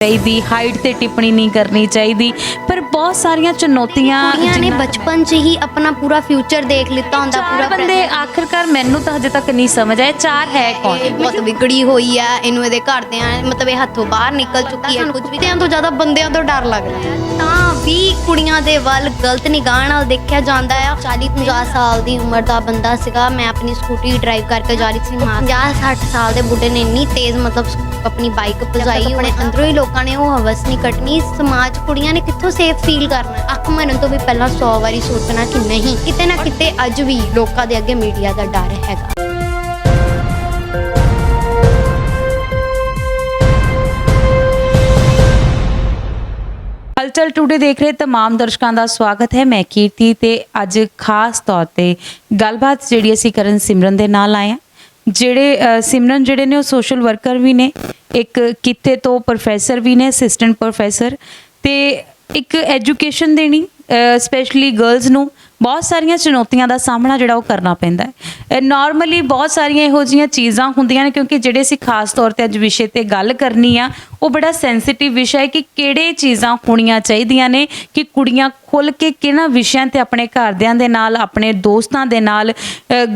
चाहिए, हाइट ते टिप्पणी नहीं करनी चाहिए, पर बहुत सारिया चुनौतियां ने बचपन से ही अपना पूरा फ्यूचर देख लिता होंदा। पूरा बंदे आखिरकार मैनू तो हजे तक नहीं समझ आया चार है कौन। बहुत बिगड़ी हुई है, इनू ਇਹਦੇ ਘਰਦਿਆਂ मतलब ਇਹ ਹੱਥੋਂ ਬਾਹਰ ਨਿਕਲ ਚੁੱਕੀ ਹੈ। ਕੁਝ ਵੀ ਤੋਂ ਜ਼ਿਆਦਾ ਬੰਦਿਆਂ ਤੋਂ ਡਰ ਲੱਗਦਾ ਹੈ ਤਾਂ ਵੀ ਕੁੜੀਆਂ ਦੇ ਵੱਲ ਗਲਤ ਨਿਗਾਹ ਨਾਲ ਦੇਖਿਆ ਜਾਂਦਾ ਆ। 40-50 ਸਾਲ ਦੀ ਉਮਰ ਦਾ ਬੰਦਾ ਸੀਗਾ, ਮੈਂ ਆਪਣੀ ਸਕੂਟੀ ਡਰਾਈਵ ਕਰਕੇ ਜਾ ਰਹੀ ਸੀ, 50-60 ਸਾਲ ਦੇ ਬੁੱਢੇ ਨੇ ਇੰਨੀ ਤੇਜ਼ मतलब ਆਪਣੀ ਬਾਈਕ ਭਜਾਈ, ਆਪਣੇ ਅੰਦਰੋਂ ਹੀ ਲੋਕਾਂ ਨੇ ਉਹ ਹਵਸ ਨਹੀਂ ਕੱਟਣੀ। ਸਮਾਜ ਕੁੜੀਆਂ ਨੇ ਕਿੱਥੋਂ ਸੇਫ ਫੀਲ ਕਰਨਾ? ਅੱਖ ਮਰਨ ਤੋਂ ਵੀ ਪਹਿਲਾਂ 100 ਵਾਰੀ ਸੋਚਣਾ ਕਿ ਨਹੀਂ, ਕਿਤੇ ਨਾ ਕਿਤੇ ਅੱਜ ਵੀ ਲੋਕਾਂ ਦੇ ਅੱਗੇ ਮੀਡੀਆ ਦਾ ਡਰ ਹੈਗਾ। हलचल टूडे देख रहे तमाम दर्शकों का स्वागत है। मैं कीर्ति ते अज खास तौर पर गलबात जी असी करन सिमरन दे नाल आए हैं। ਜਿਹੜੇ ਸਿਮਰਨ ਜਿਹੜੇ ਨੇ ਉਹ ਸੋਸ਼ਲ ਵਰਕਰ ਵੀ ਨੇ, ਇੱਕ ਕਿਤੇ ਤੋਂ ਪ੍ਰੋਫੈਸਰ ਵੀ ਨੇ, ਅਸਿਸਟੈਂਟ ਪ੍ਰੋਫੈਸਰ, ਤੇ ਇੱਕ ਐਜੂਕੇਸ਼ਨ ਦੇਣੀ ਸਪੈਸ਼ਲੀ ਗਰਲਸ ਨੂੰ ਬਹੁਤ ਸਾਰੀਆਂ ਚੁਣੌਤੀਆਂ ਦਾ ਸਾਹਮਣਾ ਜਿਹੜਾ ਉਹ ਕਰਨਾ ਪੈਂਦਾ ਹੈ। ਨਾਰਮਲੀ ਬਹੁਤ ਸਾਰੀਆਂ ਇਹੋ ਜਿਹੀਆਂ ਚੀਜ਼ਾਂ ਹੁੰਦੀਆਂ ਨੇ, ਕਿਉਂਕਿ ਜਿਹੜੇ ਅਸੀਂ ਖਾਸ ਤੌਰ ਤੇ ਅੱਜ ਵਿਸ਼ੇ ਤੇ ਗੱਲ ਕਰਨੀ ਆ ਉਹ ਬੜਾ ਸੈਂਸਿਟਿਵ ਵਿਸ਼ਾ ਹੈ ਕਿ ਕਿਹੜੇ ਚੀਜ਼ਾਂ ਹੋਣੀਆਂ ਚਾਹੀਦੀਆਂ ਨੇ ਕਿ ਕੁੜੀਆਂ ਖੁੱਲ੍ਹ ਕੇ ਕਿਹਨਾਂ ਵਿਸ਼ਿਆਂ ਤੇ ਆਪਣੇ ਘਰਦਿਆਂ ਦੇ ਨਾਲ, ਆਪਣੇ ਦੋਸਤਾਂ ਦੇ ਨਾਲ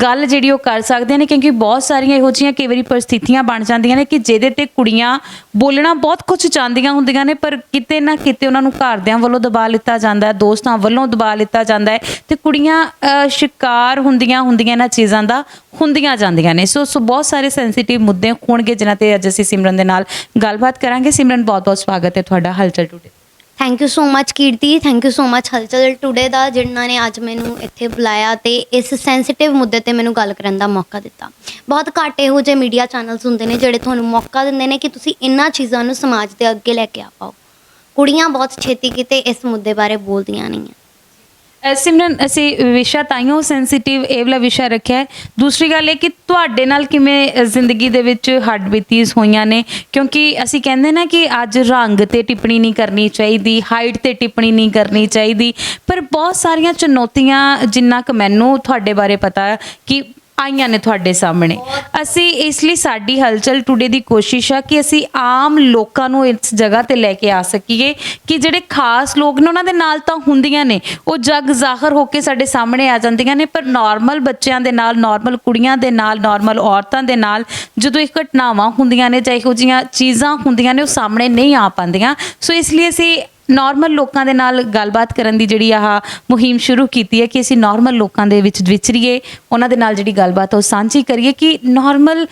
ਗੱਲ ਜਿਹੜੀ ਉਹ ਕਰ ਸਕਦੀਆਂ ਨੇ, ਕਿਉਂਕਿ ਬਹੁਤ ਸਾਰੀਆਂ ਇਹੋ ਜਿਹੀਆਂ ਕਈ ਵਾਰੀ ਪਰਿਸਥਿਤੀਆਂ ਬਣ ਜਾਂਦੀਆਂ ਨੇ ਕਿ ਜਿਹਦੇ ਤੇ ਕੁੜੀਆਂ ਬੋਲਣਾ ਬਹੁਤ ਕੁਝ ਚਾਹੁੰਦੀਆਂ ਹੁੰਦੀਆਂ ਨੇ, ਪਰ ਕਿਤੇ ਨਾ ਕਿਤੇ ਉਹਨਾਂ ਨੂੰ ਘਰਦਿਆਂ ਵੱਲੋਂ ਦਬਾ ਲਿੱਤਾ ਜਾਂਦਾ ਹੈ, ਦੋਸਤਾਂ ਵੱਲੋਂ ਦਬਾ ਲਿੱਤਾ ਜਾਂਦਾ ਹੈ, ਤੇ ਕੁੜੀਆਂ ਸ਼ਿਕਾਰ ਹੁੰਦੀਆਂ ਇਹਨਾਂ ਚੀਜ਼ਾਂ ਦਾ ਹੁੰਦੀਆਂ ਜਾਂਦੀਆਂ ਨੇ। ਸੋ ਬਹੁਤ ਸਾਰੇ ਸੈਂਸਿਟਿਵ ਮੁੱਦੇ ਹੋਣਗੇ ਜਿਨ੍ਹਾਂ ਤੇ ਅੱਜ ਅਸੀਂ ਸਿਮਰਨ ਦੇ ਨਾਲ ਗੱਲਬਾਤ ਕਰਾਂਗੇ। ਸਿਮਰਨ, ਬਹੁਤ ਬਹੁਤ ਸਵਾਗਤ ਹੈ ਤੁਹਾਡਾ ਹਲਚਲ today. Thank you so much Kirti, thank you so much ਹਲਚਲ ਟੂਡੇ ਦਾ, ਜਿਨ੍ਹਾਂ ਨੇ ਅੱਜ ਮੈਨੂੰ ਇੱਥੇ ਬੁਲਾਇਆ ਤੇ ਇਸ ਸੈਂਸਿਟਿਵ ਮੁੱਦੇ ਤੇ ਮੈਨੂੰ ਗੱਲ ਕਰਨ ਦਾ ਮੌਕਾ ਦਿੱਤਾ। ਬਹੁਤ ਘੱਟ ਇਹੋ ਜਿਹੇ ਮੀਡੀਆ ਚੈਨਲਸ ਹੁੰਦੇ ਨੇ ਜਿਹੜੇ ਤੁਹਾਨੂੰ ਮੌਕਾ ਦਿੰਦੇ ਨੇ ਕਿ ਤੁਸੀਂ ਇਹਨਾਂ ਚੀਜ਼ਾਂ ਨੂੰ ਸਮਾਜ ਦੇ ਅੱਗੇ ਲੈ ਕੇ ਆ ਪਾਓ। ਕੁੜੀਆਂ ਬਹੁਤ ਛੇਤੀ ਕਿਤੇ ਇਸ ਮੁੱਦੇ ਬਾਰੇ ਬੋਲਦੀਆਂ ਨਹੀਂ ਹੈ। ਸਿਮਰਨ, ਅਸੀਂ ਵਿਸ਼ਾ ਤਾਈਓ ਸੈਂਸਿਟਿਵ ਇਹ ਵਾਲਾ ਵਿਸ਼ਾ ਰੱਖਿਆ ਹੈ। ਦੂਸਰੀ ਗੱਲ ਇਹ ਕਿ ਤੁਹਾਡੇ ਨਾਲ ਕਿਵੇਂ ਜ਼ਿੰਦਗੀ ਦੇ ਵਿੱਚ ਹੱਡਬੀਤੀਜ਼ ਹੋਈਆਂ ਨੇ, ਕਿਉਂਕਿ ਅਸੀਂ ਕਹਿੰਦੇ ਨਾ ਕਿ ਅੱਜ ਰੰਗ ਤੇ ਟਿੱਪਣੀ ਨਹੀਂ ਕਰਨੀ ਚਾਹੀਦੀ, ਹਾਈਟ ਤੇ ਟਿੱਪਣੀ ਨਹੀਂ ਕਰਨੀ ਚਾਹੀਦੀ, ਪਰ ਬਹੁਤ ਸਾਰੀਆਂ ਚੁਣੌਤੀਆਂ ਜਿੰਨਾ ਕੁ ਮੈਨੂੰ ਤੁਹਾਡੇ ਬਾਰੇ ਪਤਾ ਕਿ ਆਈਆਂ ਨੇ ਤੁਹਾਡੇ ਸਾਹਮਣੇ। ਅਸੀਂ ਇਸ ਲਈ ਸਾਡੀ ਹਲਚਲ ਟੂਡੇ ਦੀ ਕੋਸ਼ਿਸ਼ ਆ ਕਿ ਅਸੀਂ ਆਮ ਲੋਕਾਂ ਨੂੰ ਇਸ ਜਗ੍ਹਾ ਤੇ ਲੈ ਕੇ ਆ ਸਕੀਏ ਕਿ ਜਿਹੜੇ ਖਾਸ ਲੋਕ ਨੇ ਉਹਨਾਂ ਦੇ ਨਾਲ ਤਾਂ ਹੁੰਦੀਆਂ ਨੇ, ਉਹ ਜਗ ਜ਼ਾਹਰ ਹੋ ਕੇ ਸਾਡੇ ਸਾਹਮਣੇ ਆ ਜਾਂਦੀਆਂ ਨੇ, ਪਰ ਨਾਰਮਲ ਬੱਚਿਆਂ ਦੇ ਨਾਲ, ਨਾਰਮਲ ਕੁੜੀਆਂ ਦੇ ਨਾਲ, ਨਾਰਮਲ ਔਰਤਾਂ ਦੇ ਨਾਲ ਜਦੋਂ ਇਹ ਘਟਨਾਵਾਂ ਹੁੰਦੀਆਂ ਨੇ ਜਾਂ ਇਹੋ ਜਿਹੀਆਂ ਚੀਜ਼ਾਂ ਹੁੰਦੀਆਂ ਨੇ ਉਹ ਸਾਹਮਣੇ ਨਹੀਂ ਆ ਪਾਉਂਦੀਆਂ। ਸੋ ਇਸ ਲਈ ਅਸੀਂ ਨਾਰਮਲ ਲੋਕਾਂ ਦੇ ਨਾਲ ਗੱਲਬਾਤ ਕਰਨ ਦੀ ਜਿਹੜੀ ਆਹ ਮੁਹਿੰਮ ਸ਼ੁਰੂ ਕੀਤੀ ਹੈ ਕਿ ਅਸੀਂ ਨਾਰਮਲ ਲੋਕਾਂ ਦੇ ਵਿੱਚ ਵਿਚਰੀਏ, ਉਹਨਾਂ ਦੇ ਨਾਲ ਜਿਹੜੀ ਗੱਲਬਾਤ ਉਹ ਸਾਂਝੀ ਕਰੀਏ ਕਿ ਨਾਰਮਲ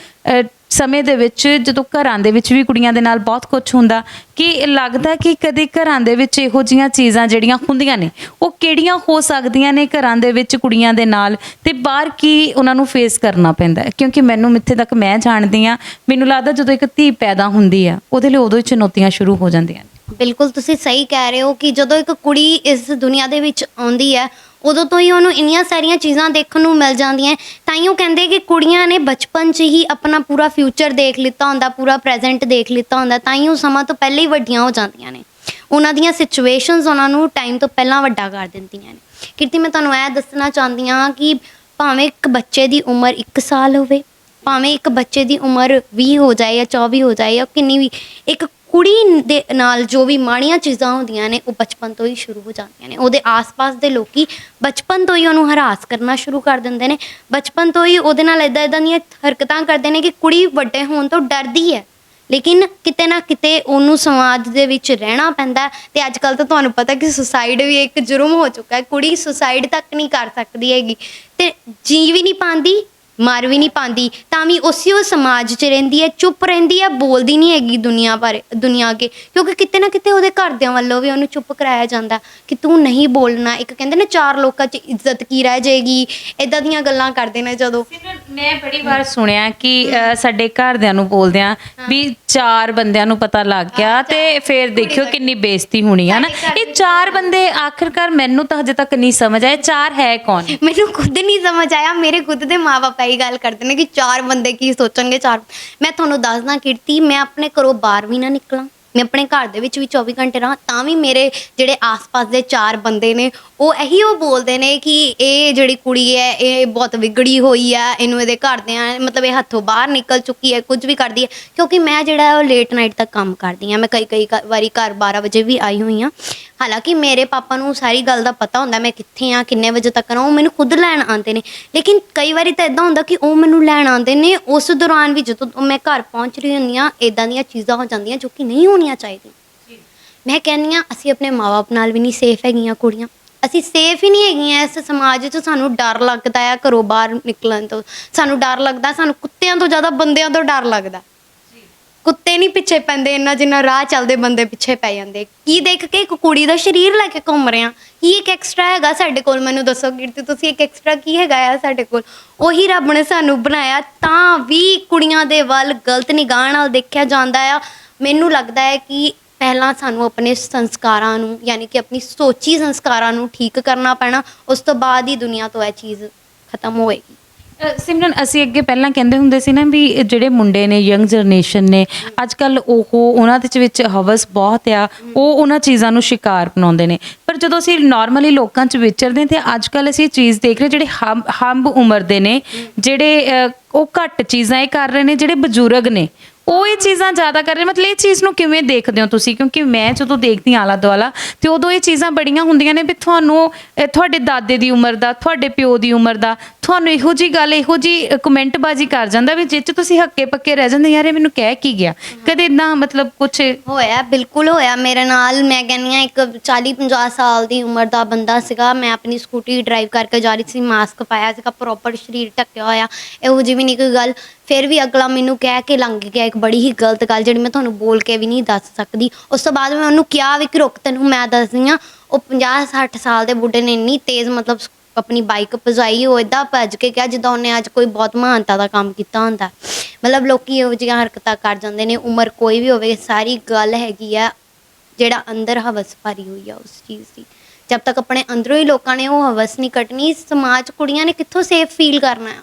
ਸਮੇਂ ਦੇ ਵਿੱਚ ਜਦੋਂ ਘਰਾਂ ਦੇ ਵਿੱਚ ਵੀ ਕੁੜੀਆਂ ਦੇ ਨਾਲ ਬਹੁਤ ਕੁਝ ਹੁੰਦਾ ਕਿ ਲੱਗਦਾ ਕਿ ਕਦੇ ਘਰਾਂ ਦੇ ਵਿੱਚ ਇਹੋ ਜਿਹੀਆਂ ਚੀਜ਼ਾਂ ਜਿਹੜੀਆਂ ਹੁੰਦੀਆਂ ਨੇ ਉਹ ਕਿਹੜੀਆਂ ਹੋ ਸਕਦੀਆਂ ਨੇ ਘਰਾਂ ਦੇ ਵਿੱਚ ਕੁੜੀਆਂ ਦੇ ਨਾਲ, ਤੇ ਬਾਹਰ ਕੀ ਉਹਨਾਂ ਨੂੰ ਫੇਸ ਕਰਨਾ ਪੈਂਦਾ ਹੈ। ਕਿਉਂਕਿ ਮੈਨੂੰ ਇੱਥੇ ਤੱਕ ਮੈਂ ਜਾਣਦੀ ਹਾਂ, ਮੈਨੂੰ ਲੱਗਦਾ ਜਦੋਂ ਇੱਕ ਧੀ ਪੈਦਾ ਹੁੰਦੀ ਆ ਉਹਦੇ ਲਈ ਉਦੋਂ ਹੀ ਚੁਣੌਤੀਆਂ ਸ਼ੁਰੂ ਹੋ ਜਾਂਦੀਆਂ ਨੇ। ਬਿਲਕੁਲ ਤੁਸੀਂ ਸਹੀ ਕਹਿ ਰਹੇ ਹੋ ਕਿ ਜਦੋਂ ਇੱਕ ਕੁੜੀ ਇਸ ਦੁਨੀਆ ਦੇ ਵਿੱਚ ਆਉਂਦੀ ਹੈ ਉਦੋਂ ਤੋਂ ਹੀ ਉਹਨੂੰ ਇੰਨੀਆਂ ਸਾਰੀਆਂ ਚੀਜ਼ਾਂ ਦੇਖਣ ਨੂੰ ਮਿਲ ਜਾਂਦੀਆਂ। ਤਾਂ ਹੀ ਉਹ ਕਹਿੰਦੇ ਕਿ ਕੁੜੀਆਂ ਨੇ ਬਚਪਨ 'ਚ ਹੀ ਆਪਣਾ ਪੂਰਾ ਫਿਊਚਰ ਦੇਖ ਲਿੱਤਾ ਹੁੰਦਾ, ਪੂਰਾ ਪ੍ਰੈਜ਼ੈਂਟ ਦੇਖ ਲਿੱਤਾ ਹੁੰਦਾ, ਤਾਂ ਹੀ ਉਹ ਸਮਾਂ ਤੋਂ ਪਹਿਲਾਂ ਹੀ ਵੱਡੀਆਂ ਹੋ ਜਾਂਦੀਆਂ ਨੇ। ਉਹਨਾਂ ਦੀਆਂ ਸਿਚੁਏਸ਼ਨਸ ਉਹਨਾਂ ਨੂੰ ਟਾਈਮ ਤੋਂ ਪਹਿਲਾਂ ਵੱਡਾ ਕਰ ਦਿੰਦੀਆਂ ਨੇ। ਕੀਰਤੀ, ਮੈਂ ਤੁਹਾਨੂੰ ਇਹ ਦੱਸਣਾ ਚਾਹੁੰਦੀ ਹਾਂ ਕਿ ਭਾਵੇਂ ਇੱਕ ਬੱਚੇ ਦੀ ਉਮਰ 1 ਸਾਲ ਹੋਵੇ, ਭਾਵੇਂ ਇੱਕ ਬੱਚੇ ਦੀ ਉਮਰ 20 ਹੋ ਜਾਏ ਜਾਂ 24 ਹੋ ਜਾਏ ਜਾਂ ਕਿੰਨੀ ਵੀ, ਇੱਕ ਕੁੜੀ ਦੇ ਨਾਲ ਜੋ ਵੀ ਮਾੜੀਆਂ ਚੀਜ਼ਾਂ ਹੁੰਦੀਆਂ ਨੇ ਉਹ ਬਚਪਨ ਤੋਂ ਹੀ ਸ਼ੁਰੂ ਹੋ ਜਾਂਦੀਆਂ ਨੇ। ਉਹਦੇ ਆਸ-ਪਾਸ ਦੇ ਲੋਕੀ ਬਚਪਨ ਤੋਂ ਹੀ ਉਹਨੂੰ ਹਰਾਸ ਕਰਨਾ ਸ਼ੁਰੂ ਕਰ ਦਿੰਦੇ ਨੇ, ਬਚਪਨ ਤੋਂ ਹੀ ਉਹਦੇ ਨਾਲ ਇੱਦਾਂ ਦੀਆਂ ਹਰਕਤਾਂ ਕਰਦੇ ਨੇ ਕਿ ਕੁੜੀ ਵੱਡੇ ਹੋਣ ਤੋਂ ਡਰਦੀ ਹੈ, ਲੇਕਿਨ ਕਿਤੇ ਨਾ ਕਿਤੇ ਉਹਨੂੰ ਸਮਾਜ ਦੇ ਵਿੱਚ ਰਹਿਣਾ ਪੈਂਦਾ। ਤੇ ਅੱਜ ਕੱਲ੍ਹ ਤਾਂ ਤੁਹਾਨੂੰ ਪਤਾ ਕਿ ਸੁਸਾਈਡ ਵੀ ਇੱਕ ਜੁਰਮ ਹੋ ਚੁੱਕਾ ਹੈ। ਕੁੜੀ ਸੁਸਾਈਡ ਤੱਕ ਨਹੀਂ ਕਰ ਸਕਦੀ ਹੈਗੀ ਤੇ ਜੀ ਵੀ ਨਹੀਂ ਪਾਉਂਦੀ, ਮਰ ਵੀ ਨਹੀਂ ਪਾਉਂਦੀ, ਤਾਂ ਵੀ ਉਸੇ ਉਹ ਸਮਾਜ 'ਚ ਰਹਿੰਦੀ ਹੈ, ਚੁੱਪ ਰਹਿੰਦੀ ਹੈ, ਬੋਲਦੀ ਨਹੀਂ ਹੈਗੀ ਦੁਨੀਆ ਅੱਗੇ, ਕਿਉਂਕਿ ਕਿਤੇ ਨਾ ਕਿਤੇ ਉਹਦੇ ਘਰਦਿਆਂ ਵੱਲੋਂ ਵੀ ਉਹਨੂੰ ਚੁੱਪ ਕਰਾਇਆ ਜਾਂਦਾ ਕਿ ਤੂੰ ਨਹੀਂ ਬੋਲਣਾ। ਇੱਕ ਕਹਿੰਦੇ ਨੇ 4 ਲੋਕਾਂ 'ਚ ਇੱਜ਼ਤ ਕੀ ਰਹਿ ਜਾਏਗੀ, ਇੱਦਾਂ ਦੀਆਂ ਗੱਲਾਂ ਕਰਦੇ ਨੇ। ਜਦੋਂ ਮੈਂ ਬੜੀ ਵਾਰ ਸੁਣਿਆ ਕਿ ਸਾਡੇ ਘਰਦਿਆਂ ਨੂੰ ਬੋਲਦਿਆਂ ਵੀ 4 ਬੰਦਿਆਂ ਨੂੰ ਪਤਾ ਲੱਗ ਗਿਆ ਤੇ ਫਿਰ ਦੇਖਿਓ ਕਿੰਨੀ ਬੇਇੱਜ਼ਤੀ ਹੋਣੀ ਹੈ ਨਾ। ਇਹ 4 ਬੰਦੇ ਆਖਿਰਕਾਰ ਮੈਨੂੰ ਤਾਂ ਹਜੇ ਤੱਕ ਨਹੀਂ ਸਮਝ ਆਇਆ 4 ਹੈ ਕੌਣ? ਮੈਨੂੰ ਖੁਦ ਨਹੀਂ ਸਮਝ ਆਇਆ। ਮੇਰੇ ਖੁਦ ਦੇ ਮਾਂ-ਬਾਪ ਇਹੀ ਗੱਲ ਕਰਦੇ ਨੇ ਕਿ 4 ਬੰਦੇ ਕੀ ਸੋਚਣਗੇ। 4 ਮੈਂ ਤੁਹਾਨੂੰ ਦੱਸਦਾ ਕੀਰਤੀ, ਮੈਂ ਆਪਣੇ ਘਰੋਂ ਬਾਹਰ ਵੀ ਨਾ ਨਿਕਲਾਂ, ਮੈਂ ਆਪਣੇ ਘਰ ਦੇ ਵਿੱਚ ਵੀ 24 ਘੰਟੇ ਰਹਾਂ ਤਾਂ ਵੀ ਮੇਰੇ ਜਿਹੜੇ ਆਸ-ਪਾਸ ਦੇ 4 ਬੰਦੇ ਨੇ ਉਹ ਇਹੀ ਉਹ ਬੋਲਦੇ ਨੇ ਕਿ ਇਹ ਜਿਹੜੀ ਕੁੜੀ ਹੈ ਇਹ ਬਹੁਤ ਵਿਗੜੀ ਹੋਈ ਹੈ, ਇਹਨੂੰ ਇਹਦੇ ਘਰਦਿਆਂ ਮਤਲਬ ਇਹ ਹੱਥੋਂ ਬਾਹਰ ਨਿਕਲ ਚੁੱਕੀ ਹੈ, ਕੁਝ ਵੀ ਕਰਦੀ ਹੈ। ਕਿਉਂਕਿ ਮੈਂ ਜਿਹੜਾ ਉਹ ਲੇਟ ਨਾਈਟ ਤੱਕ ਕੰਮ ਕਰਦੀ ਹਾਂ, ਮੈਂ ਕਈ ਵਾਰੀ ਘਰ 12 ਵਜੇ ਵੀ ਆਈ ਹੋਈ ਹਾਂ। ਹਾਲਾਂਕਿ ਮੇਰੇ ਪਾਪਾ ਨੂੰ ਸਾਰੀ ਗੱਲ ਦਾ ਪਤਾ ਹੁੰਦਾ ਮੈਂ ਕਿੱਥੇ ਹਾਂ, ਕਿੰਨੇ ਵਜੇ ਤੱਕ ਨਾ, ਉਹ ਮੈਨੂੰ ਖੁਦ ਲੈਣ ਆਉਂਦੇ ਨੇ। ਲੇਕਿਨ ਕਈ ਵਾਰੀ ਤਾਂ ਇੱਦਾਂ ਹੁੰਦਾ ਕਿ ਉਹ ਮੈਨੂੰ ਲੈਣ ਆਉਂਦੇ ਨੇ, ਉਸ ਦੌਰਾਨ ਵੀ ਜਦੋਂ ਮੈਂ ਘਰ ਪਹੁੰਚ ਰਹੀ ਹੁੰਦੀ ਹਾਂ ਇੱਦਾਂ ਦੀਆਂ ਚੀਜ਼ਾਂ ਹੋ ਜਾਂਦੀਆਂ ਜੋ ਕਿ ਨਹੀਂ ਹੋਣੀਆਂ ਚਾਹੀਦੀਆਂ। ਮੈਂ ਕਹਿੰਦੀ ਹਾਂ ਅਸੀਂ ਆਪਣੇ ਮਾਂ-ਬਾਪ ਨਾਲ ਵੀ ਨਹੀਂ ਸੇਫ ਹੈਗੀਆਂ ਕੁੜੀਆਂ, ਅਸੀਂ ਸੇਫ ਹੀ ਨਹੀਂ ਹੈਗੀਆਂ ਇਸ ਸਮਾਜ 'ਚ। ਸਾਨੂੰ ਡਰ ਲੱਗਦਾ ਆ ਘਰੋਂ ਬਾਹਰ ਨਿਕਲਣ ਤੋਂ, ਸਾਨੂੰ ਡਰ ਲੱਗਦਾ, ਸਾਨੂੰ ਕੁੱਤਿਆਂ ਤੋਂ ਜ਼ਿਆਦਾ ਬੰਦਿਆਂ ਤੋਂ ਡਰ ਲੱਗਦਾ। ਕੁੱਤੇ ਨਹੀਂ ਪਿੱਛੇ ਪੈਂਦੇ ਇੰਨਾ ਜਿੰਨਾ ਰਾਹ ਚੱਲਦੇ ਬੰਦੇ ਪਿੱਛੇ ਪੈ ਜਾਂਦੇ। ਕੀ ਦੇਖ ਕੇ ਇੱਕ ਕੁੜੀ ਦਾ ਸਰੀਰ ਲੈ ਕੇ ਘੁੰਮ ਰਹੇ ਹਾਂ, ਕੀ ਇੱਕ ਐਕਸਟਰਾ ਹੈਗਾ ਸਾਡੇ ਕੋਲ? ਮੈਨੂੰ ਦੱਸੋ ਕੀਰਤੀ, ਤੁਸੀਂ ਇੱਕ ਐਕਸਟਰਾ ਕੀ ਹੈਗਾ ਆ ਸਾਡੇ ਕੋਲ? ਉਹੀ ਰੱਬ ਨੇ ਸਾਨੂੰ ਬਣਾਇਆ ਤਾਂ ਵੀ ਕੁੜੀਆਂ ਦੇ ਵੱਲ ਗਲਤ ਨਿਗਾਹ ਨਾਲ ਦੇਖਿਆ ਜਾਂਦਾ ਆ। ਮੈਨੂੰ ਲੱਗਦਾ ਹੈ ਕਿ ਪਹਿਲਾਂ ਸਾਨੂੰ ਆਪਣੇ ਸੰਸਕਾਰਾਂ ਨੂੰ ਯਾਨੀ ਕਿ ਆਪਣੀ ਸੋਚੀ ਸੰਸਕਾਰਾਂ ਨੂੰ ਠੀਕ ਕਰਨਾ ਪੈਣਾ, ਉਸ ਤੋਂ ਬਾਅਦ ਹੀ ਦੁਨੀਆ ਤੋਂ ਇਹ ਚੀਜ਼ ਖਤਮ ਹੋਏਗੀ। ਸਿਮਰਨ, ਅਸੀਂ ਅੱਗੇ ਪਹਿਲਾਂ ਕਹਿੰਦੇ ਹੁੰਦੇ ਸੀ ਨਾ ਵੀ ਜਿਹੜੇ ਮੁੰਡੇ ਨੇ, ਯੰਗ ਜਨਰੇਸ਼ਨ ਨੇ, ਅੱਜ ਕੱਲ੍ਹ ਉਹਨਾਂ ਦੇ ਵਿੱਚ ਹਵਸ ਬਹੁਤ ਆ, ਉਹ ਉਹਨਾਂ ਚੀਜ਼ਾਂ ਨੂੰ ਸ਼ਿਕਾਰ ਬਣਾਉਂਦੇ ਨੇ। ਪਰ ਜਦੋਂ ਅਸੀਂ ਨਾਰਮਲੀ ਲੋਕਾਂ 'ਚ ਵਿਚਰਦੇ ਤੇ ਅੱਜ ਕੱਲ੍ਹ ਅਸੀਂ ਇਹ ਚੀਜ਼ ਦੇਖ ਰਹੇ ਜਿਹੜੇ ਹਮ ਉਮਰ ਦੇ ਨੇ, ਜਿਹੜੇ ਉਹ ਘੱਟ ਚੀਜ਼ਾਂ ਇਹ ਕਰ ਰਹੇ ਨੇ, ਜਿਹੜੇ ਬਜ਼ੁਰਗ ਨੇ ਉਹ ਇਹ ਚੀਜ਼ਾਂ ਜ਼ਿਆਦਾ ਕਰ ਰਹੇ। ਮਤਲਬ ਇਹ ਚੀਜ਼ ਨੂੰ ਕਿਵੇਂ ਦੇਖਦੇ ਹੋ ਤੁਸੀਂ? ਕਿਉਂਕਿ ਮੈਂ ਜਦੋਂ ਦੇਖਦੀ ਆਲਾ ਦੁਆਲਾ ਤੇ ਉਦੋਂ ਇਹ ਚੀਜ਼ਾਂ ਬੜੀਆਂ ਹੁੰਦੀਆਂ ਨੇ ਵੀ ਤੁਹਾਨੂੰ ਤੁਹਾਡੇ ਦਾਦੇ ਦੀ ਉਮਰ ਦਾ, ਤੁਹਾਡੇ ਪਿਓ ਦੀ ਉਮਰ ਦਾ ਤੁਹਾਨੂੰ ਇਹੋ ਜਿਹੀ ਗੱਲ, ਇਹੋ ਜਿਹੀ ਕਮੈਂਟਬਾਜ਼ੀ ਕਰ ਜਾਂਦਾ ਵੀ ਜਿਹ 'ਚ ਤੁਸੀਂ ਹੱਕੇ ਪੱਕੇ ਰਹਿ ਜਾਂਦੇ, ਯਾਰ ਇਹ ਮੈਨੂੰ ਕਹਿ ਕੀ ਗਿਆ? ਕਦੇ ਇੱਦਾਂ ਮਤਲਬ ਕੁਛ ਹੋਇਆ? ਬਿਲਕੁਲ ਹੋਇਆ ਮੇਰੇ ਨਾਲ। ਮੈਂ ਕਹਿੰਦੀ ਹਾਂ ਇੱਕ 40-50 ਸਾਲ ਦੀ ਉਮਰ ਦਾ ਬੰਦਾ ਸੀਗਾ, ਮੈਂ ਆਪਣੀ ਸਕੂਟੀ ਡਰਾਈਵ ਕਰਕੇ ਜਾ ਰਹੀ ਸੀ, ਮਾਸਕ ਪਾਇਆ ਸੀਗਾ, ਪ੍ਰੋਪਰ ਸਰੀਰ ਢੱਕਿਆ ਹੋਇਆ, ਇਹੋ ਜਿਹੀ ਵੀ ਨਹੀਂ ਕੋਈ ਗੱਲ। ਫਿਰ ਵੀ ਅਗਲਾ ਮੈਨੂੰ ਕਹਿ ਕੇ ਲੰਘ ਗਿਆ ਇੱਕ ਬੜੀ ਹੀ ਗਲਤ ਗੱਲ ਜਿਹੜੀ ਮੈਂ ਤੁਹਾਨੂੰ ਬੋਲ ਕੇ ਵੀ ਨਹੀਂ ਦੱਸ ਸਕਦੀ। ਉਸ ਤੋਂ ਬਾਅਦ ਮੈਂ ਉਹਨੂੰ ਕਿਹਾ ਵੀ ਕਿ ਰੁਕ, ਤੈਨੂੰ ਮੈਂ ਦੱਸਦੀ ਹਾਂ। ਉਹ 50-60 ਸਾਲ ਦੇ ਬੁੱਢੇ ਨੇ ਇੰਨੀ ਤੇਜ਼ ਮਤਲਬ ਆਪਣੀ ਬਾਈਕ ਭਜਾਈ, ਉਹ ਇੱਦਾਂ ਭੱਜ ਕੇ ਗਿਆ ਜਿੱਦਾਂ ਉਹਨੇ ਅੱਜ ਕੋਈ ਬਹੁਤ ਮਹਾਨਤਾ ਦਾ ਕੰਮ ਕੀਤਾ ਹੁੰਦਾ। ਮਤਲਬ ਲੋਕੀ ਇਹੋ ਜਿਹੀਆਂ ਹਰਕਤਾਂ ਕਰ ਜਾਂਦੇ ਨੇ, ਉਮਰ ਕੋਈ ਵੀ ਹੋਵੇ। ਸਾਰੀ ਗੱਲ ਹੈਗੀ ਆ ਜਿਹੜਾ ਅੰਦਰ ਹਵਸ ਭਰੀ ਹੋਈ ਆ ਉਸ ਚੀਜ਼ ਦੀ। ਜਦ ਤੱਕ ਆਪਣੇ ਅੰਦਰੋਂ ਹੀ ਲੋਕਾਂ ਨੇ ਉਹ ਹਵਸ ਨਹੀਂ ਕੱਟਣੀ, ਸਮਾਜ ਕੁੜੀਆਂ ਨੇ ਕਿੱਥੋਂ ਸੇਫ ਫੀਲ ਕਰਨਾ ਆ?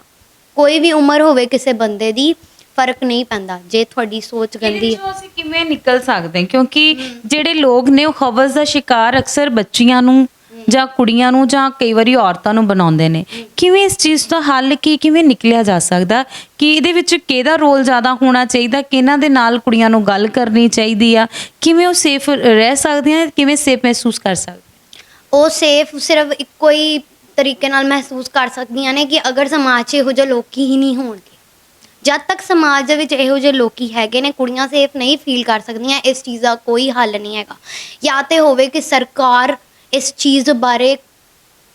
ਕੋਈ ਵੀ ਉਮਰ ਹੋਵੇ ਕਿਸੇ ਬੰਦੇ ਦੀ, ਫਰਕ ਨਹੀਂ ਪੈਂਦਾ ਜੇ ਤੁਹਾਡੀ ਸੋਚ ਗੰਦੀ ਹੈ। ਅਸੀਂ ਕਿਵੇਂ ਨਿਕਲ ਸਕਦੇ ਹਾਂ? ਕਿਉਂਕਿ ਜਿਹੜੇ ਲੋਕ ਨੇ ਉਹ ਹਵਸ ਦਾ ਸ਼ਿਕਾਰ ਅਕਸਰ ਬੱਚੀਆਂ ਨੂੰ ਜਾਂ ਕੁੜੀਆਂ ਨੂੰ ਜਾਂ ਕਈ ਵਾਰੀ ਔਰਤਾਂ ਨੂੰ ਬਣਾਉਂਦੇ ਨੇ। ਕਿਵੇਂ ਇਸ ਚੀਜ਼ ਦਾ ਹੱਲ ਕਿਵੇਂ ਨਿਕਲਿਆ ਜਾ ਸਕਦਾ? ਕਿ ਇਹਦੇ ਵਿੱਚ ਕਿਹਦਾ ਰੋਲ ਜ਼ਿਆਦਾ ਹੋਣਾ ਚਾਹੀਦਾ? ਕਿਹਨਾਂ ਦੇ ਨਾਲ ਕੁੜੀਆਂ ਨੂੰ ਗੱਲ ਕਰਨੀ ਚਾਹੀਦੀ ਆ? ਕਿਵੇਂ ਉਹ ਸੇਫ ਰਹਿ ਸਕਦੀਆਂ, ਕਿਵੇਂ ਸੇਫ ਮਹਿਸੂਸ ਕਰ ਸਕਦੇ? ਉਹ ਸੇਫ ਸਿਰਫ ਇੱਕੋ ਹੀ ਤਰੀਕੇ ਨਾਲ ਮਹਿਸੂਸ ਕਰ ਸਕਦੀਆਂ ਨੇ ਕਿ ਅਗਰ ਸਮਾਜ 'ਚ ਇਹੋ ਜਿਹੇ ਲੋਕੀ ਹੀ ਨਹੀਂ ਹੋਣਗੇ। ਜਦ ਤੱਕ ਸਮਾਜ ਦੇ ਵਿੱਚ ਇਹੋ ਜਿਹੇ ਲੋਕੀ ਹੈਗੇ ਨੇ, ਕੁੜੀਆਂ ਸੇਫ ਨਹੀਂ ਫੀਲ ਕਰ ਸਕਦੀਆਂ। ਇਸ ਚੀਜ਼ ਦਾ ਕੋਈ ਹੱਲ ਨਹੀਂ ਹੈਗਾ। ਜਾਂ ਤਾਂ ਹੋਵੇ ਕਿ ਸਰਕਾਰ ਇਸ ਚੀਜ਼ ਬਾਰੇ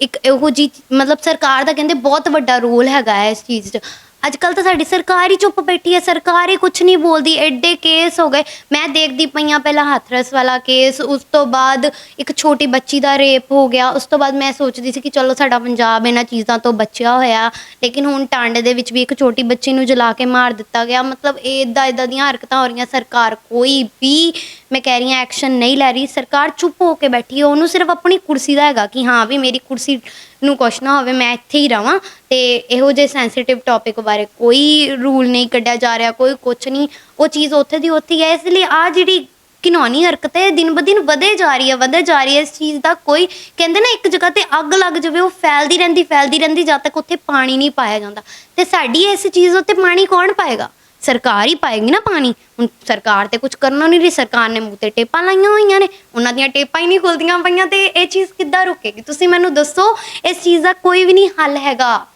ਇੱਕ ਇਹੋ ਜਿਹੀ ਮਤਲਬ ਸਰਕਾਰ ਦਾ ਕਹਿੰਦੇ ਬਹੁਤ ਵੱਡਾ ਰੋਲ ਹੈਗਾ ਹੈ ਇਸ ਚੀਜ਼ 'ਚ। ਅੱਜ ਕੱਲ੍ਹ ਤਾਂ ਸਾਡੀ ਸਰਕਾਰ ਹੀ ਚੁੱਪ ਬੈਠੀ ਹੈ, ਸਰਕਾਰ ਹੀ ਕੁਛ ਨਹੀਂ ਬੋਲਦੀ। ਐਡੇ ਕੇਸ ਹੋ ਗਏ, ਮੈਂ ਦੇਖਦੀ ਪਈ ਹਾਂ। ਪਹਿਲਾਂ ਹਾਥਰਸ ਵਾਲਾ ਕੇਸ, ਉਸ ਤੋਂ ਬਾਅਦ ਇੱਕ ਛੋਟੀ ਬੱਚੀ ਦਾ ਰੇਪ ਹੋ ਗਿਆ। ਉਸ ਤੋਂ ਬਾਅਦ ਮੈਂ ਸੋਚਦੀ ਸੀ ਕਿ ਚਲੋ ਸਾਡਾ ਪੰਜਾਬ ਇਹਨਾਂ ਚੀਜ਼ਾਂ ਤੋਂ ਬਚਿਆ ਹੋਇਆ, ਲੇਕਿਨ ਹੁਣ ਟਾਂਡ ਦੇ ਵਿੱਚ ਵੀ ਇੱਕ ਛੋਟੀ ਬੱਚੀ ਨੂੰ ਜਲਾ ਕੇ ਮਾਰ ਦਿੱਤਾ ਗਿਆ। ਮਤਲਬ ਇੱਦਾਂ ਦੀਆਂ ਹਰਕਤਾਂ ਹੋ ਰਹੀਆਂ। ਸਰਕਾਰ ਕੋਈ ਵੀ, ਮੈਂ ਕਹਿ ਰਹੀ ਹਾਂ, ਐਕਸ਼ਨ ਨਹੀਂ ਲੈ ਰਹੀ। ਸਰਕਾਰ ਚੁੱਪ ਹੋ ਕੇ ਬੈਠੀ ਹੈ। ਉਹਨੂੰ ਸਿਰਫ ਆਪਣੀ ਕੁਰਸੀ ਦਾ ਹੈਗਾ ਕਿ ਹਾਂ ਵੀ ਮੇਰੀ ਕੁਰਸੀ ਨੂੰ ਕੁਛ ਨਾ ਹੋਵੇ, ਮੈਂ ਇੱਥੇ ਹੀ ਰਵਾਂ। ਅਤੇ ਇਹੋ ਜਿਹੇ ਸੈਂਸੀਟਿਵ ਟੌਪਿਕ ਬਾਰੇ ਕੋਈ ਰੂਲ ਨਹੀਂ ਕੱਢਿਆ ਜਾ ਰਿਹਾ, ਕੋਈ ਕੁਛ ਨਹੀਂ। ਉਹ ਚੀਜ਼ ਉੱਥੇ ਦੀ ਉੱਥੇ ਹੀ ਹੈ। ਇਸ ਲਈ ਆਹ ਜਿਹੜੀ ਘਿਨੌਣੀ ਹਰਕਤ ਹੈ ਦਿਨ ਬ ਦਿਨ ਵਧੇ ਜਾ ਰਹੀ ਹੈ। ਇਸ ਚੀਜ਼ ਦਾ ਕੋਈ ਕਹਿੰਦੇ ਨਾ ਇੱਕ ਜਗ੍ਹਾ 'ਤੇ ਅੱਗ ਲੱਗ ਜਾਵੇ, ਉਹ ਫੈਲਦੀ ਰਹਿੰਦੀ ਜਦ ਤੱਕ ਉੱਥੇ ਪਾਣੀ ਨਹੀਂ ਪਾਇਆ ਜਾਂਦਾ। ਅਤੇ ਸਾਡੀ ਇਸ ਚੀਜ਼ ਉੱਤੇ ਪਾਣੀ ਕੌਣ ਪਾਏਗਾ? ਸਰਕਾਰ ਹੀ ਪਾਏਗੀ ਨਾ ਪਾਣੀ। ਹੁਣ ਸਰਕਾਰ ਤੇ ਕੁਝ ਕਰਨਾ ਨਹੀਂ ਰਹੀ। ਸਰਕਾਰ ਨੇ ਮੂੰਹ 'ਤੇ ਟੇਪਾਂ ਲਾਈਆਂ ਹੋਈਆਂ ਨੇ, ਉਹਨਾਂ ਦੀਆਂ ਟੇਪਾਂ ਹੀ ਨਹੀਂ ਖੁੱਲਦੀਆਂ ਪਈਆਂ, ਅਤੇ ਇਹ ਚੀਜ਼ ਕਿੱਦਾਂ ਰੁਕੇਗੀ? ਤੁਸੀਂ ਮੈਨੂੰ ਦੱਸੋ। ਇਸ ਚੀਜ਼ ਦਾ ਕੋਈ ਵੀ ਨਹੀਂ ਹੱਲ ਹੈਗਾ,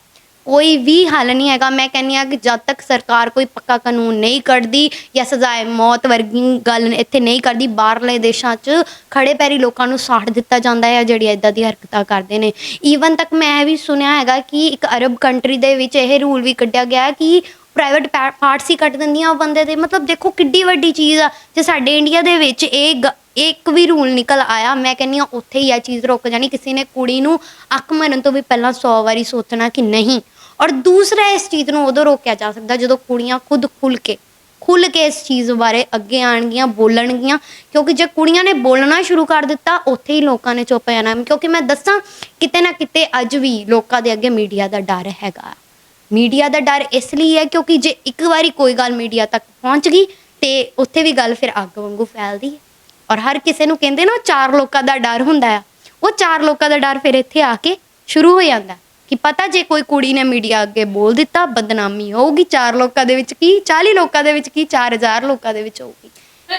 ਕੋਈ ਵੀ ਹੱਲ ਨਹੀਂ ਹੈਗਾ। ਮੈਂ ਕਹਿੰਦੀ ਹਾਂ ਕਿ ਜਦ ਤੱਕ ਸਰਕਾਰ ਕੋਈ ਪੱਕਾ ਕਾਨੂੰਨ ਨਹੀਂ ਕੱਢਦੀ ਜਾਂ ਸਜ਼ਾਏ ਮੌਤ ਵਰਗੀ ਗੱਲ ਇੱਥੇ ਨਹੀਂ ਕਰਦੀ, ਬਾਹਰਲੇ ਦੇਸ਼ਾਂ 'ਚ ਖੜੇ ਪੈਰੀ ਲੋਕਾਂ ਨੂੰ ਸਾੜ ਦਿੱਤਾ ਜਾਂਦਾ ਹੈ ਜਿਹੜੀ ਇੱਦਾਂ ਦੀ ਹਰਕਤਾਂ ਕਰਦੇ ਨੇ। ਈਵਨ ਤੱਕ ਮੈਂ ਵੀ ਸੁਣਿਆ ਹੈਗਾ ਕਿ ਇੱਕ ਅਰਬ ਕੰਟਰੀ ਦੇ ਵਿੱਚ ਇਹ ਰੂਲ ਵੀ ਕੱਢਿਆ ਗਿਆ ਕਿ ਪ੍ਰਾਈਵੇਟ ਪਾਰਟਸ ਹੀ ਕੱਟ ਦਿੰਦੀਆਂ ਉਹ ਬੰਦੇ ਦੇ। ਮਤਲਬ ਦੇਖੋ ਕਿੱਡੀ ਵੱਡੀ ਚੀਜ਼ ਆ। ਜੇ ਸਾਡੇ ਇੰਡੀਆ ਦੇ ਵਿੱਚ ਇੱਕ ਵੀ ਰੂਲ ਨਿਕਲ ਆਇਆ, ਮੈਂ ਕਹਿੰਦੀ ਹਾਂ ਉੱਥੇ ਹੀ ਇਹ ਚੀਜ਼ ਰੁਕ ਜਾਣੀ। ਕਿਸੇ ਨੇ ਕੁੜੀ ਨੂੰ ਅੱਖ ਮਰਨ ਤੋਂ ਵੀ ਪਹਿਲਾਂ 100 ਵਾਰੀ ਸੋਚਣਾ ਕਿ ਨਹੀਂ। ਔਰ ਦੂਸਰਾ, ਇਸ ਚੀਜ਼ ਨੂੰ ਉਦੋਂ ਰੋਕਿਆ ਜਾ ਸਕਦਾ ਜਦੋਂ ਕੁੜੀਆਂ ਖੁਦ ਖੁੱਲ੍ਹ ਕੇ ਇਸ ਚੀਜ਼ ਬਾਰੇ ਅੱਗੇ ਆਉਣਗੀਆਂ, ਬੋਲਣਗੀਆਂ। ਕਿਉਂਕਿ ਜੇ ਕੁੜੀਆਂ ਨੇ ਬੋਲਣਾ ਸ਼ੁਰੂ ਕਰ ਦਿੱਤਾ, ਉੱਥੇ ਹੀ ਲੋਕਾਂ ਨੇ ਚੁੱਪ ਜਾਣਾ। ਕਿਉਂਕਿ ਮੈਂ ਦੱਸਾਂ, ਕਿਤੇ ਨਾ ਕਿਤੇ ਅੱਜ ਵੀ ਲੋਕਾਂ ਦੇ ਅੱਗੇ ਮੀਡੀਆ ਦਾ ਡਰ ਹੈਗਾ। ਮੀਡੀਆ ਦਾ ਡਰ ਇਸ ਲਈ ਹੈ ਕਿਉਂਕਿ ਜੇ ਇੱਕ ਵਾਰੀ ਕੋਈ ਗੱਲ ਮੀਡੀਆ ਤੱਕ ਪਹੁੰਚ ਗਈ ਤੇ ਉੱਥੇ ਵੀ ਗੱਲ ਫਿਰ ਅੱਗ ਵਾਂਗੂ ਫੈਲਦੀ ਹੈ। ਔਰ ਹਰ ਕਿਸੇ ਨੂੰ ਕਹਿੰਦੇ ਨਾ ਉਹ 4 ਲੋਕਾਂ ਦਾ ਡਰ ਹੁੰਦਾ ਆ, ਉਹ 4 ਲੋਕਾਂ ਦਾ ਡਰ ਫਿਰ ਇੱਥੇ ਆ ਕੇ ਸ਼ੁਰੂ ਹੋ ਜਾਂਦਾ ਕਿ ਪਤਾ ਜੇ ਕੋਈ ਕੁੜੀ ਨੇ ਮੀਡੀਆ ਅੱਗੇ ਬੋਲ ਦਿੱਤਾ ਬਦਨਾਮੀ ਹੋਊਗੀ। 4 ਲੋਕਾਂ ਦੇ ਵਿੱਚ ਕੀ, 40 ਲੋਕਾਂ ਦੇ ਵਿੱਚ ਕੀ, 4000 ਲੋਕਾਂ ਦੇ ਵਿੱਚ ਹੋਊਗੀ।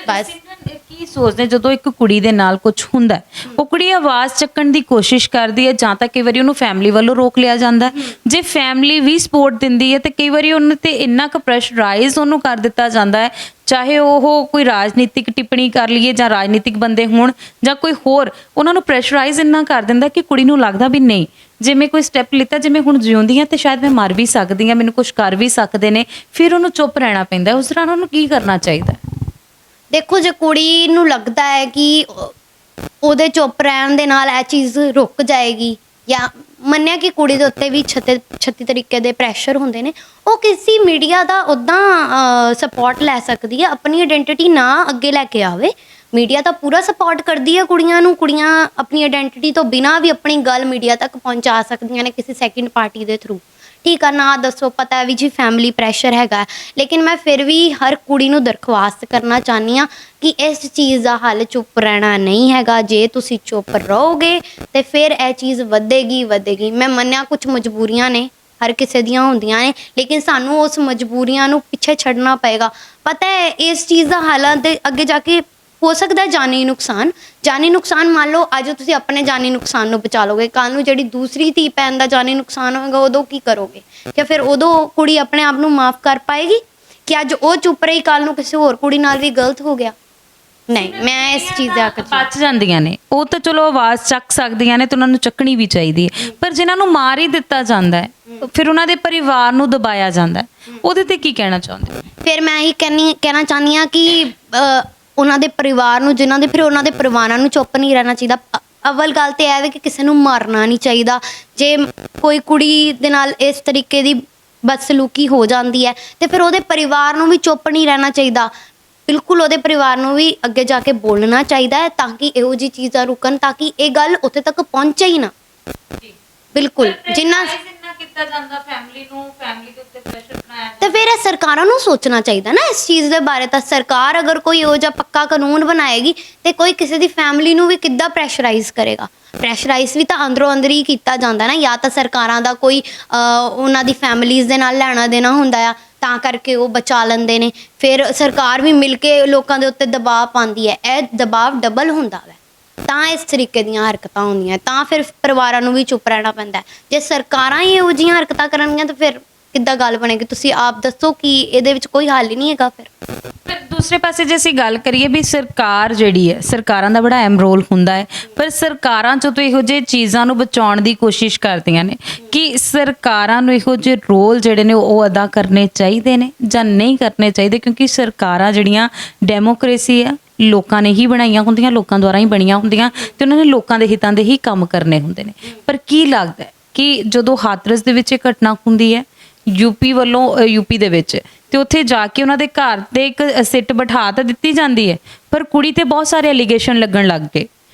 ਬਸ ਸਿਮਰਨ ਕੀ ਸੋਚਦੇ ਜਦੋਂ ਇੱਕ ਕੁੜੀ ਦੇ ਨਾਲ ਕੁਝ ਹੁੰਦਾ ਹੈ, ਉਹ ਕੁੜੀ ਆਵਾਜ਼ ਚੱਕਣ ਦੀ ਕੋਸ਼ਿਸ਼ ਕਰਦੀ ਹੈ, ਜਾਂ ਤਾਂ ਕਈ ਵਾਰੀ ਉਹਨੂੰ ਫੈਮਿਲੀ ਵੱਲੋਂ ਰੋਕ ਲਿਆ ਜਾਂਦਾ ਹੈ, ਜੇ ਫੈਮਿਲੀ ਵੀ ਸਪੋਰਟ ਦਿੰਦੀ ਹੈ ਤੇ ਕਈ ਵਾਰੀ ਉਹਨਾਂ ਤੇ ਇੰਨਾ ਕੁ ਪ੍ਰੈਸ਼ਰਾਈਜ਼ ਉਹਨੂੰ ਕਰ ਦਿੱਤਾ ਜਾਂਦਾ ਹੈ, ਚਾਹੇ ਉਹ ਕੋਈ ਰਾਜਨੀਤਿਕ ਟਿੱਪਣੀ ਕਰ ਲਈਏ ਜਾਂ ਰਾਜਨੀਤਿਕ ਬੰਦੇ ਹੋਣ ਜਾਂ ਕੋਈ ਹੋਰ, ਉਹਨਾਂ ਨੂੰ ਪ੍ਰੈਸ਼ਰਾਈਜ਼ ਇੰਨਾ ਕਰ ਦਿੰਦਾ ਕਿ ਕੁੜੀ ਨੂੰ ਲੱਗਦਾ ਵੀ ਨਹੀਂ ਜੇ ਮੈਂ ਕੋਈ ਸਟੈਪ ਲਿੱਤਾ, ਜੇ ਮੈਂ ਹੁਣ ਜਿਉਂਦੀ ਹਾਂ ਤੇ ਸ਼ਾਇਦ ਮੈਂ ਮਰ ਵੀ ਸਕਦੀ ਹਾਂ, ਮੈਨੂੰ ਕੁਝ ਕਰ ਵੀ ਸਕਦੇ ਨੇ, ਫਿਰ ਉਹਨੂੰ ਚੁੱਪ ਰਹਿਣਾ ਪੈਂਦਾ। ਉਸ ਦੌਰਾਨ ਉਹਨੂੰ ਕੀ ਕਰਨਾ ਚਾਹੀਦਾ? ਦੇਖੋ, ਜੇ ਕੁੜੀ ਨੂੰ ਲੱਗਦਾ ਹੈ ਕਿ ਉਹਦੇ ਚੁੱਪ ਰਹਿਣ ਦੇ ਨਾਲ ਇਹ ਚੀਜ਼ ਰੁਕ ਜਾਏਗੀ, ਜਾਂ ਮੰਨਿਆ ਕਿ ਕੁੜੀ ਦੇ ਉੱਤੇ ਵੀ 36 ਤਰੀਕੇ ਦੇ ਪ੍ਰੈਸ਼ਰ ਹੁੰਦੇ ਨੇ, ਉਹ ਕਿਸੇ ਮੀਡੀਆ ਦਾ ਉੱਦਾਂ ਸਪੋਰਟ ਲੈ ਸਕਦੀ ਹੈ, ਆਪਣੀ ਆਇਡੈਂਟੀਟੀ ਨਾ ਅੱਗੇ ਲੈ ਕੇ ਆਵੇ। ਮੀਡੀਆ ਤਾਂ ਪੂਰਾ ਸਪੋਰਟ ਕਰਦੀ ਹੈ ਕੁੜੀਆਂ ਨੂੰ, ਕੁੜੀਆਂ ਆਪਣੀ ਆਇਡੈਂਟੀਟੀ ਤੋਂ ਬਿਨਾਂ ਵੀ ਆਪਣੀ ਗੱਲ ਮੀਡੀਆ ਤੱਕ ਪਹੁੰਚਾ ਸਕਦੀਆਂ ਨੇ ਕਿਸੇ ਸੈਕਿੰਡ ਪਾਰਟੀ ਦੇ ਥਰੂ। ਠੀਕ ਆ, ਨਾ ਦੱਸੋ, ਪਤਾ ਵੀ ਜੀ ਫੈਮਿਲੀ ਪ੍ਰੈਸ਼ਰ ਹੈਗਾ, ਲੇਕਿਨ ਮੈਂ ਫਿਰ ਵੀ ਹਰ ਕੁੜੀ ਨੂੰ ਦਰਖਾਸਤ ਕਰਨਾ ਚਾਹੁੰਦੀ ਹਾਂ ਕਿ ਇਸ ਚੀਜ਼ ਦਾ ਹੱਲ ਚੁੱਪ ਰਹਿਣਾ ਨਹੀਂ ਹੈਗਾ। ਜੇ ਤੁਸੀਂ ਚੁੱਪ ਰਹੋਗੇ ਤੇ ਫਿਰ ਇਹ ਚੀਜ਼ ਵਧੇਗੀ। ਮੈਂ ਮੰਨਿਆ ਕੁਝ ਮਜਬੂਰੀਆਂ ਨੇ, ਹਰ ਕਿਸੇ ਦੀਆਂ ਹੁੰਦੀਆਂ ਨੇ, ਲੇਕਿਨ ਸਾਨੂੰ ਉਸ ਮਜਬੂਰੀਆਂ ਨੂੰ ਪਿੱਛੇ ਛੱਡਣਾ ਪਏਗਾ। ਪਤਾ ਹੈ ਇਸ ਚੀਜ਼ ਦਾ ਹੱਲ ਤੇ ਅੱਗੇ ਜਾ ਕੇ ਹੋ ਸਕਦਾ ਜਾਨੀ ਨੁਕਸਾਨ ਮੰਨ ਲਓ ਅੱਜ ਤੁਸੀਂ ਆਪਣੇ ਜਾਨੀ ਨੁਕਸਾਨ ਨੂੰ ਬਚਾ ਲੋਗੇ, ਕੱਲ ਨੂੰ ਜਿਹੜੀ ਦੂਸਰੀ ਧੀ ਭੈਣ ਦਾ ਜਾਨੀ ਨੁਕਸਾਨ ਹੋਏਗਾ ਉਦੋਂ ਕੀ ਕਰੋਗੇ? ਕਿ ਫਿਰ ਉਦੋਂ ਕੁੜੀ ਆਪਣੇ ਆਪ ਨੂੰ ਮਾਫ ਕਰ ਪਾਏਗੀ ਕਿ ਅੱਜ ਉਹ ਚੁੱਪ ਰਹੀ, ਕੱਲ ਨੂੰ ਕਿਸੇ ਹੋਰ ਕੁੜੀ ਨਾਲ ਵੀ ਗਲਤ ਹੋ ਗਿਆ? ਨਹੀਂ, ਮੈਂ ਇਸ ਚੀਜ਼ ਦੇ ਹੱਕ 'ਚ ਬਚ ਜਾਂਦੀਆਂ ਨੇ, ਉਹ ਤਾਂ ਚਲੋ ਆਵਾਜ਼ ਚੱਕ ਸਕਦੀਆਂ ਨੇ ਤੇ ਉਹਨਾਂ ਨੂੰ ਚੱਕਣੀ ਵੀ ਚਾਹੀਦੀ ਹੈ, ਪਰ ਜਿਨ੍ਹਾਂ ਨੂੰ ਮਾਰ ਹੀ ਦਿੱਤਾ ਜਾਂਦਾ ਹੈ, ਫਿਰ ਉਹਨਾਂ ਦੇ ਪਰਿਵਾਰ ਨੂੰ ਦਬਾਇਆ ਜਾਂਦਾ ਹੈ, ਉਹਦੇ ਤੇ ਕੀ ਕਹਿਣਾ ਚਾਹੁੰਦੇ ਹੋ? ਫਿਰ ਮੈਂ ਇਹੀ ਕਹਿਣਾ ਚਾਹੁੰਦੀ ਹਾਂ ਕਿ ਉਹਨਾਂ ਦੇ ਪਰਿਵਾਰ ਨੂੰ, ਜਿਨ੍ਹਾਂ ਦੇ, ਫਿਰ ਉਹਨਾਂ ਦੇ ਪਰਿਵਾਰਾਂ ਨੂੰ ਚੁੱਪ ਨਹੀਂ ਰਹਿਣਾ ਚਾਹੀਦਾ। ਅਵਲ ਗੱਲ ਤੇ ਇਹ ਹੈ ਕਿ ਕਿਸੇ ਨੂੰ ਮਾਰਨਾ ਨਹੀਂ ਚਾਹੀਦਾ। ਜੇ ਕੋਈ ਕੁੜੀ ਦੇ ਨਾਲ ਇਸ ਤਰੀਕੇ ਦੀ ਬਦਸਲੂਕੀ ਹੋ ਜਾਂਦੀ ਹੈ ਤੇ ਫਿਰ ਉਹਦੇ ਪਰਿਵਾਰ ਨੂੰ ਵੀ ਚੁੱਪ ਨਹੀਂ ਰਹਿਣਾ ਚਾਹੀਦਾ। ਬਿਲਕੁਲ ਉਹਦੇ ਪਰਿਵਾਰ ਨੂੰ ਵੀ ਅੱਗੇ ਜਾ ਕੇ ਬੋਲਣਾ ਚਾਹੀਦਾ ਹੈ ਤਾਂ ਕਿ ਇਹੋ ਜਿਹੀ ਚੀਜ਼ਾਂ ਰੁਕਣ, ਤਾਂ ਕਿ ਇਹ ਗੱਲ ਉੱਥੇ ਤੱਕ ਪਹੁੰਚੇ ਹੀ ਨਾ। ਬਿਲਕੁਲ, ਜਿੰਨਾ ਕੀਤਾ ਜਾਂਦਾ ਫੈਮਿਲੀ ਦੇ ਉੱਤੇ ਪ੍ਰੈਸ਼ਰ ਬਣਾਇਆ ਤੇ ਫਿਰ ਇਹ ਸਰਕਾਰਾਂ ਨੂੰ ਸੋਚਣਾ ਚਾਹੀਦਾ ਨਾ ਇਸ ਚੀਜ਼ ਦੇ ਬਾਰੇ। ਤਾਂ ਸਰਕਾਰ ਅਗਰ ਕੋਈ ਇਹੋ ਜਿਹਾ ਪੱਕਾ ਕਾਨੂੰਨ ਬਣਾਏਗੀ ਤੇ ਕੋਈ ਕਿਸੇ ਦੀ ਫੈਮਿਲੀ ਨੂੰ ਵੀ ਕਿੱਦਾਂ ਪ੍ਰੈਸ਼ਰਾਈਜ਼ ਕਰੇਗਾ? ਪ੍ਰੈਸ਼ਰਾਈਜ਼ ਵੀ ਤਾਂ ਅੰਦਰੋਂ ਅੰਦਰ ਹੀ ਕੀਤਾ ਜਾਂਦਾ ਨਾ, ਜਾਂ ਤਾਂ ਸਰਕਾਰਾਂ ਦਾ ਕੋਈ ਉਹਨਾਂ ਦੀ ਫੈਮਿਲੀਜ਼ ਦੇ ਨਾਲ ਲੈਣਾ ਦੇਣਾ ਹੁੰਦਾ ਆ ਤਾਂ ਕਰਕੇ ਉਹ ਬਚਾ ਲੈਂਦੇ ਨੇ, ਫਿਰ ਸਰਕਾਰ ਵੀ ਮਿਲ ਕੇ ਲੋਕਾਂ ਦੇ ਉੱਤੇ ਦਬਾਅ ਪਾਉਂਦੀ ਹੈ, ਇਹ ਦਬਾਅ ਡਬਲ ਹੁੰਦਾ ਵੈ, ਤਾਂ ਇਸ ਤਰੀਕੇ ਦੀਆਂ ਹਰਕਤਾਂ ਹੁੰਦੀਆਂ, ਤਾਂ ਫਿਰ ਪਰਿਵਾਰਾਂ ਨੂੰ ਵੀ ਚੁੱਪ ਰਹਿਣਾ ਪੈਂਦਾ। ਜੇ ਸਰਕਾਰਾਂ ਹੀ ਇਹੋ ਜਿਹੀਆਂ ਹਰਕਤਾਂ ਕਰਨਗੀਆਂ ਤਾਂ ਫਿਰ ਕਿੱਦਾਂ ਗੱਲ ਬਣੇਗੀ? ਤੁਸੀਂ ਆਪ ਦੱਸੋ ਕਿ ਇਹਦੇ ਵਿੱਚ ਕੋਈ ਹੱਲ ਹੀ ਨਹੀਂ ਹੈਗਾ। ਫਿਰ ਦੂਸਰੇ ਪਾਸੇ ਜੇ ਅਸੀਂ ਗੱਲ ਕਰੀਏ ਵੀ ਸਰਕਾਰ ਜਿਹੜੀ ਹੈ, ਸਰਕਾਰਾਂ ਦਾ ਬੜਾ ਅਹਿਮ ਰੋਲ ਹੁੰਦਾ ਹੈ, ਪਰ ਸਰਕਾਰਾਂ ਚੋਂ ਤਾਂ ਇਹੋ ਜਿਹੇ ਚੀਜ਼ਾਂ ਨੂੰ ਬਚਾਉਣ ਦੀ ਕੋਸ਼ਿਸ਼ ਕਰਦੀਆਂ ਨੇ ਕਿ ਸਰਕਾਰਾਂ ਨੂੰ ਇਹੋ ਜਿਹੇ ਰੋਲ ਜਿਹੜੇ ਨੇ ਉਹ ਅਦਾ ਕਰਨੇ ਚਾਹੀਦੇ ਨੇ ਜਾਂ ਨਹੀਂ ਕਰਨੇ ਚਾਹੀਦੇ, ਕਿਉਂਕਿ ਸਰਕਾਰਾਂ ਜਿਹੜੀਆਂ ਡੈਮੋਕ੍ਰੇਸੀ ਆ ਲੋਕਾਂ ਨੇ ਹੀ ਬਣਾਈਆਂ ਹੁੰਦੀਆਂ, ਲੋਕਾਂ ਦੁਆਰਾ ਹੀ ਬਣੀਆਂ ਹੁੰਦੀਆਂ ਤੇ ਉਹਨਾਂ ਨੇ ਲੋਕਾਂ ਦੇ ਹਿੱਤਾਂ ਦੇ ਹੀ ਕੰਮ ਕਰਨੇ ਹੁੰਦੇ ਨੇ। ਪਰ ਕੀ ਲੱਗਦਾ ਹੈ ਕਿ ਜਦੋਂ ਹਾਥਰਸ ਦੇ ਵਿੱਚ ਇਹ ਘਟਨਾ ਹੁੰਦੀ ਹੈ ਯੂਪੀ ਦੇ ਵਿੱਚ, ਤੇ ਉੱਥੇ ਜਾ ਕੇ ਉਹਨਾਂ ਦੇ ਘਰ ਤੇ ਇੱਕ ਸਿੱਟ ਬਿਠਾ ਤਾਂ ਦਿੱਤੀ ਜਾਂਦੀ ਹੈ, ਪਰ ਕੁੜੀ ਤੇ ਬਹੁਤ ਸਾਰੇ ਐਲੀਗੇਸ਼ਨ ਲੱਗਣ ਲੱਗ ਗਏ।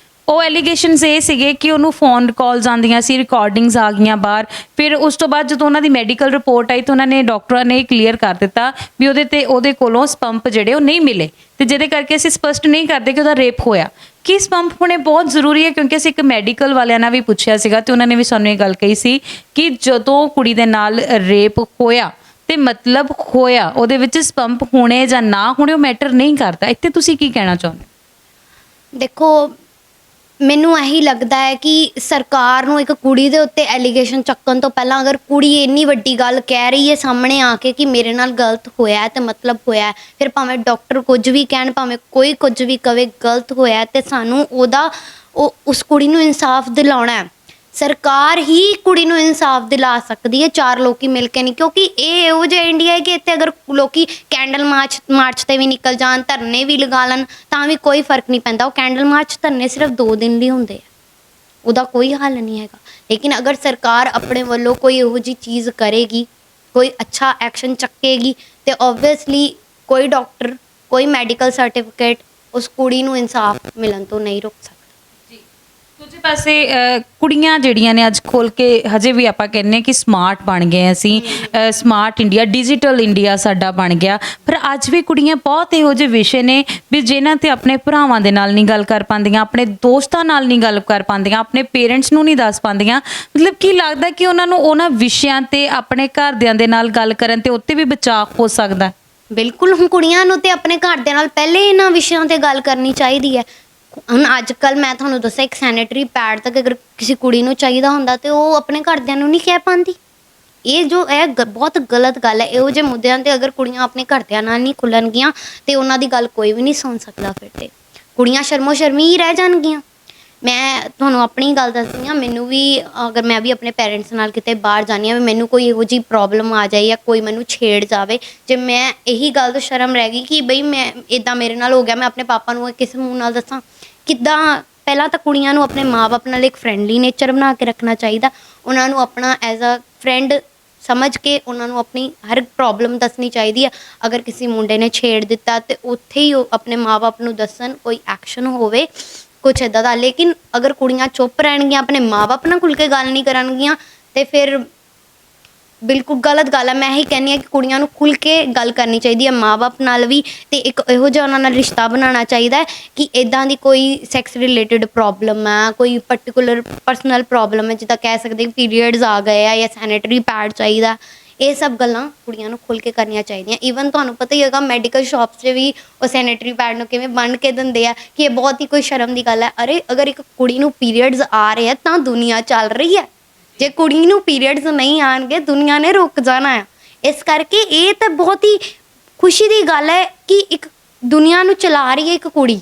ਉਹ ਐਲੀਗੇਸ਼ਨਸ ਇਹ ਸੀਗੇ ਕਿ ਉਹਨੂੰ ਫੋਨ ਕਾਲਸ ਆਉਂਦੀਆਂ ਸੀ, ਰਿਕਾਰਡਿੰਗਸ ਆ ਗਈਆਂ ਬਾਹਰ। ਫਿਰ ਉਸ ਤੋਂ ਬਾਅਦ ਜਦੋਂ ਉਹਨਾਂ ਦੀ ਮੈਡੀਕਲ ਰਿਪੋਰਟ ਆਈ ਤਾਂ ਉਹਨਾਂ ਨੇ, ਡਾਕਟਰਾਂ ਨੇ ਕਲੀਅਰ ਕਰ ਦਿੱਤਾ ਵੀ ਉਹਦੇ ਕੋਲੋਂ ਸਪੰਪ ਜਿਹੜੇ ਉਹ ਨਹੀਂ ਮਿਲੇ, ਤੇ ਜਿਹਦੇ ਕਰਕੇ ਅਸੀਂ ਸਪਸ਼ਟ ਨਹੀਂ ਕਰਦੇ ਕਿ ਉਹਦਾ ਰੇਪ ਹੋਇਆ। ਕਿ ਸਪੰਪ ਹੋਣੇ ਬਹੁਤ ਜ਼ਰੂਰੀ ਹੈ, ਕਿਉਂਕਿ ਅਸੀਂ ਇੱਕ ਮੈਡੀਕਲ ਵਾਲਿਆਂ ਨਾਲ ਵੀ ਪੁੱਛਿਆ ਸੀਗਾ ਤੇ ਉਹਨਾਂ ਨੇ ਵੀ ਸਾਨੂੰ ਇਹ ਗੱਲ ਕਹੀ ਸੀ ਕਿ ਜਦੋਂ ਕੁੜੀ ਦੇ ਨਾਲ ਰੇਪ ਹੋਇਆ ਤੇ ਮਤਲਬ ਹੋਇਆ, ਉਹਦੇ ਵਿੱਚ ਸਪੰਪ ਹੋਣੇ ਜਾਂ ਨਾ ਹੋਣੇ ਉਹ ਮੈਟਰ ਨਹੀਂ ਕਰਦਾ। ਇੱਥੇ ਤੁਸੀਂ ਕੀ ਕਹਿਣਾ ਚਾਹੁੰਦੇ? ਦੇਖੋ, ਮੈਨੂੰ ਇਹੀ ਲੱਗਦਾ ਹੈ ਕਿ ਸਰਕਾਰ ਨੂੰ ਇੱਕ ਕੁੜੀ ਦੇ ਉੱਤੇ ਐਲੀਗੇਸ਼ਨ ਚੱਕਣ ਤੋਂ ਪਹਿਲਾਂ, ਅਗਰ ਕੁੜੀ ਇੰਨੀ ਵੱਡੀ ਗੱਲ ਕਹਿ ਰਹੀ ਹੈ ਸਾਹਮਣੇ ਆ ਕੇ ਕਿ ਮੇਰੇ ਨਾਲ ਗਲਤ ਹੋਇਆ ਤੇ ਮਤਲਬ ਹੋਇਆ, ਫਿਰ ਭਾਵੇਂ ਡਾਕਟਰ ਕੁਝ ਵੀ ਕਹਿਣ, ਭਾਵੇਂ ਕੋਈ ਕੁਝ ਵੀ ਕਵੇ, ਗਲਤ ਹੋਇਆ ਤੇ ਸਾਨੂੰ ਉਸ ਕੁੜੀ ਨੂੰ ਇਨਸਾਫ ਦਿਲਾਉਣਾ ਹੈ। ਸਰਕਾਰ ਹੀ ਕੁੜੀ ਨੂੰ ਇਨਸਾਫ ਦਿਲਾ ਸਕਦੀ ਹੈ, 4 ਲੋਕੀ ਮਿਲ ਕੇ ਨਹੀਂ। ਕਿਉਂਕਿ ਇਹ ਇਹੋ ਜਿਹਾ ਇੰਡੀਆ ਹੈ ਕਿ ਇੱਥੇ ਅਗਰ ਲੋਕੀ ਕੈਂਡਲ ਮਾਰਚ ਤੇ ਵੀ ਨਿਕਲ ਜਾਣ, ਧਰਨੇ ਵੀ ਲਗਾ ਲੈਣ, ਤਾਂ ਵੀ ਕੋਈ ਫਰਕ ਨਹੀਂ ਪੈਂਦਾ। ਉਹ ਕੈਂਡਲ ਮਾਰਚ ਧਰਨੇ ਸਿਰਫ 2 ਦਿਨ ਲਈ ਹੁੰਦੇ ਆ, ਉਹਦਾ ਕੋਈ ਹੱਲ ਨਹੀਂ ਹੈਗਾ। ਲੇਕਿਨ ਅਗਰ ਸਰਕਾਰ ਆਪਣੇ ਵੱਲੋਂ ਕੋਈ ਇਹੋ ਜਿਹੀ ਚੀਜ਼ ਕਰੇਗੀ, ਕੋਈ ਅੱਛਾ ਐਕਸ਼ਨ ਚੱਕੇਗੀ, ਤੇ ਓਬਵੀਅਸਲੀ ਕੋਈ ਡਾਕਟਰ, ਕੋਈ ਮੈਡੀਕਲ ਸਰਟੀਫਿਕੇਟ ਉਸ ਕੁੜੀ ਨੂੰ ਇਨਸਾਫ ਮਿਲਣ ਤੋਂ ਨਹੀਂ ਰੋਕ ਸਕਦਾ। ਦੂਜੇ ਪਾਸੇ ਕੁੜੀਆਂ ਜਿਹੜੀਆਂ ਨੇ ਅੱਜ ਖੋਲ ਕੇ ਹਜੇ ਵੀ ਆਪਾਂ ਕਹਿੰਦੇ ਹਾਂ ਕਿ ਸਮਾਰਟ ਬਣ ਗਏ ਅਸੀਂ, ਸਮਾਰਟ ਇੰਡੀਆ, ਡਿਜੀਟਲ ਇੰਡੀਆ ਸਾਡਾ ਬਣ ਗਿਆ, ਪਰ ਅੱਜ ਵੀ ਕੁੜੀਆਂ ਬਹੁਤ ਇਹੋ ਜਿਹੇ ਵਿਸ਼ੇ ਨੇ ਵੀ ਜਿਨ੍ਹਾਂ ਤੇ ਆਪਣੇ ਭਰਾਵਾਂ ਦੇ ਨਾਲ ਨਹੀਂ ਗੱਲ ਕਰ ਪਾਉਂਦੀਆਂ, ਆਪਣੇ ਦੋਸਤਾਂ ਨਾਲ ਨਹੀਂ ਗੱਲ ਕਰ ਪਾਉਂਦੀਆਂ, ਆਪਣੇ ਪੇਰੈਂਟਸ ਨੂੰ ਨਹੀਂ ਦੱਸ ਪਾਉਂਦੀਆਂ। ਮਤਲਬ ਕੀ ਲੱਗਦਾ ਕਿ ਉਹਨਾਂ ਨੂੰ ਉਹਨਾਂ ਵਿਸ਼ਿਆਂ ਤੇ ਆਪਣੇ ਘਰਦਿਆਂ ਦੇ ਨਾਲ ਗੱਲ ਕਰਨ ਤੇ ਉੱਤੇ ਵੀ ਬਚਾਅ ਹੋ ਸਕਦਾ? ਬਿਲਕੁਲ, ਹੁਣ ਕੁੜੀਆਂ ਨੂੰ ਤੇ ਆਪਣੇ ਘਰਦਿਆਂ ਨਾਲ ਪਹਿਲੇ ਇਹਨਾਂ ਵਿਸ਼ਿਆਂ ਤੇ ਗੱਲ ਕਰਨੀ ਚਾਹੀਦੀ ਹੈ। ਹੁਣ ਅੱਜ ਕੱਲ ਮੈਂ ਤੁਹਾਨੂੰ ਦੱਸਿਆ, ਇੱਕ ਸੈਨੇਟਰੀ ਪੈਡ ਤੱਕ ਅਗਰ ਕਿਸੇ ਕੁੜੀ ਨੂੰ ਚਾਹੀਦਾ ਹੁੰਦਾ ਤੇ ਉਹ ਆਪਣੇ ਘਰਦਿਆਂ ਨੂੰ ਨਹੀਂ ਕਹਿ ਪਾਉਂਦੀ। ਇਹ ਜੋ ਹੈ ਬਹੁਤ ਗਲਤ ਗੱਲ ਹੈ। ਇਹੋ ਜਿਹੇ ਮੁੱਦਿਆਂ ਤੇ ਅਗਰ ਕੁੜੀਆਂ ਆਪਣੇ ਘਰਦਿਆਂ ਨਾਲ ਨਹੀਂ ਖੁੱਲਣਗੀਆਂ ਤੇ ਉਹਨਾਂ ਦੀ ਗੱਲ ਕੋਈ ਵੀ ਨਹੀਂ ਸੁਣ ਸਕਦਾ। ਫਿਰ ਤੇ ਕੁੜੀਆਂ ਸ਼ਰਮੋ ਸ਼ਰਮੀ ਹੀ ਰਹਿ ਜਾਣਗੀਆਂ। ਮੈਂ ਤੁਹਾਨੂੰ ਆਪਣੀ ਗੱਲ ਦੱਸਦੀ ਹਾਂ, ਮੈਨੂੰ ਵੀ ਅਗਰ ਮੈਂ ਵੀ ਆਪਣੇ ਪੇਰੈਂਟਸ ਨਾਲ ਕਿਤੇ ਬਾਹਰ ਜਾਂਦੀ ਹਾਂ, ਵੀ ਮੈਨੂੰ ਕੋਈ ਇਹੋ ਜਿਹੀ ਪ੍ਰੋਬਲਮ ਆ ਜਾਏ ਜਾਂ ਕੋਈ ਮੈਨੂੰ ਛੇੜ ਜਾਵੇ, ਜੇ ਮੈਂ ਇਹੀ ਗੱਲ ਤੋਂ ਸ਼ਰਮ ਰਹਿ ਗਈ ਕਿ ਬਈ ਮੈਂ ਇੱਦਾਂ ਮੇਰੇ ਨਾਲ ਹੋ ਗਿਆ, ਮੈਂ ਆਪਣੇ ਪਾਪਾ ਨੂੰ ਕਿਸ ਮੂੰਹ ਨਾਲ ਦੱਸਾਂ? ਕਿੱਦਾਂ? ਪਹਿਲਾਂ ਤਾਂ ਕੁੜੀਆਂ ਨੂੰ ਆਪਣੇ ਮਾਂ-ਬਾਪ ਨਾਲ ਇੱਕ ਫਰੈਂਡਲੀ ਨੇਚਰ ਬਣਾ ਕੇ ਰੱਖਣਾ ਚਾਹੀਦਾ। ਉਹਨਾਂ ਨੂੰ ਆਪਣਾ ਐਜ਼ ਅ ਫਰੈਂਡ ਸਮਝ ਕੇ ਉਹਨਾਂ ਨੂੰ ਆਪਣੀ ਹਰ ਪ੍ਰੋਬਲਮ ਦੱਸਣੀ ਚਾਹੀਦੀ ਹੈ। ਅਗਰ ਕਿਸੇ ਮੁੰਡੇ ਨੇ ਛੇੜ ਦਿੱਤਾ ਤੇ ਉੱਥੇ ਹੀ ਉਹ ਆਪਣੇ ਮਾਂ-ਬਾਪ ਨੂੰ ਦੱਸਣ, ਕੋਈ ਐਕਸ਼ਨ ਹੋਵੇ ਕੁਛ ਇੱਦਾਂ ਦਾ। ਲੇਕਿਨ ਅਗਰ ਕੁੜੀਆਂ ਚੁੱਪ ਰਹਿਣਗੀਆਂ, ਆਪਣੇ ਮਾਂ-ਬਾਪ ਨਾਲ ਖੁੱਲ੍ਹ ਕੇ ਗੱਲ ਨਹੀਂ ਕਰਨਗੀਆਂ ਤੇ ਫਿਰ ਬਿਲਕੁਲ ਗਲਤ ਗੱਲ ਹੈ। ਮੈਂ ਇਹੀ ਕਹਿੰਦੀ ਹਾਂ ਕਿ ਕੁੜੀਆਂ ਨੂੰ ਖੁੱਲ੍ਹ ਕੇ ਗੱਲ ਕਰਨੀ ਚਾਹੀਦੀ ਹੈ ਮਾਂ-ਬਾਪ ਨਾਲ ਵੀ, ਤੇ ਇੱਕ ਇਹੋ ਜਿਹਾ ਉਹਨਾਂ ਨਾਲ ਰਿਸ਼ਤਾ ਬਣਾਉਣਾ ਚਾਹੀਦਾ ਹੈ ਕਿ ਇੱਦਾਂ ਦੀ ਕੋਈ ਸੈਕਸ ਰਿਲੇਟਡ ਪ੍ਰੋਬਲਮ ਹੈ, ਕੋਈ ਪਰਟੀਕੂਲਰ ਪਰਸਨਲ ਪ੍ਰੋਬਲਮ ਹੈ, ਜਿੱਦਾਂ ਕਹਿ ਸਕਦੇ ਪੀਰੀਅਡਸ ਆ ਗਏ ਆ ਜਾਂ ਸੈਨੇਟਰੀ ਪੈਡ ਚਾਹੀਦਾ, ਇਹ ਸਭ ਗੱਲਾਂ ਕੁੜੀਆਂ ਨੂੰ ਖੁੱਲ੍ਹ ਕੇ ਕਰਨੀਆਂ ਚਾਹੀਦੀਆਂ। ਈਵਨ ਤੁਹਾਨੂੰ ਪਤਾ ਹੀ ਹੋਏਗਾ ਮੈਡੀਕਲ ਸ਼ਾਪਸ 'ਚ ਵੀ ਉਹ ਸੈਨੇਟਰੀ ਪੈਡ ਨੂੰ ਕਿਵੇਂ ਬੰਨ੍ਹ ਕੇ ਦਿੰਦੇ ਆ ਕਿ ਇਹ ਬਹੁਤ ਹੀ ਕੋਈ ਸ਼ਰਮ ਦੀ ਗੱਲ ਹੈ। ਅਰੇ ਅਗਰ ਇੱਕ ਕੁੜੀ ਨੂੰ ਪੀਰੀਅਡਸ ਆ ਰਹੇ ਆ ਤਾਂ ਦੁਨੀਆ ਚੱਲ ਰਹੀ ਹੈ। ਜੇ ਕੁੜੀ ਨੂੰ ਪੀਰੀਅਡਸ ਨਹੀਂ ਆਉਣਗੇ, ਦੁਨੀਆ ਨੇ ਰੁਕ ਜਾਣਾ ਆ। ਇਸ ਕਰਕੇ ਇਹ ਤਾਂ ਬਹੁਤ ਹੀ ਖੁਸ਼ੀ ਦੀ ਗੱਲ ਹੈ ਕਿ ਇੱਕ ਦੁਨੀਆ ਨੂੰ ਚਲਾ ਰਹੀ ਹੈ ਇੱਕ ਕੁੜੀ।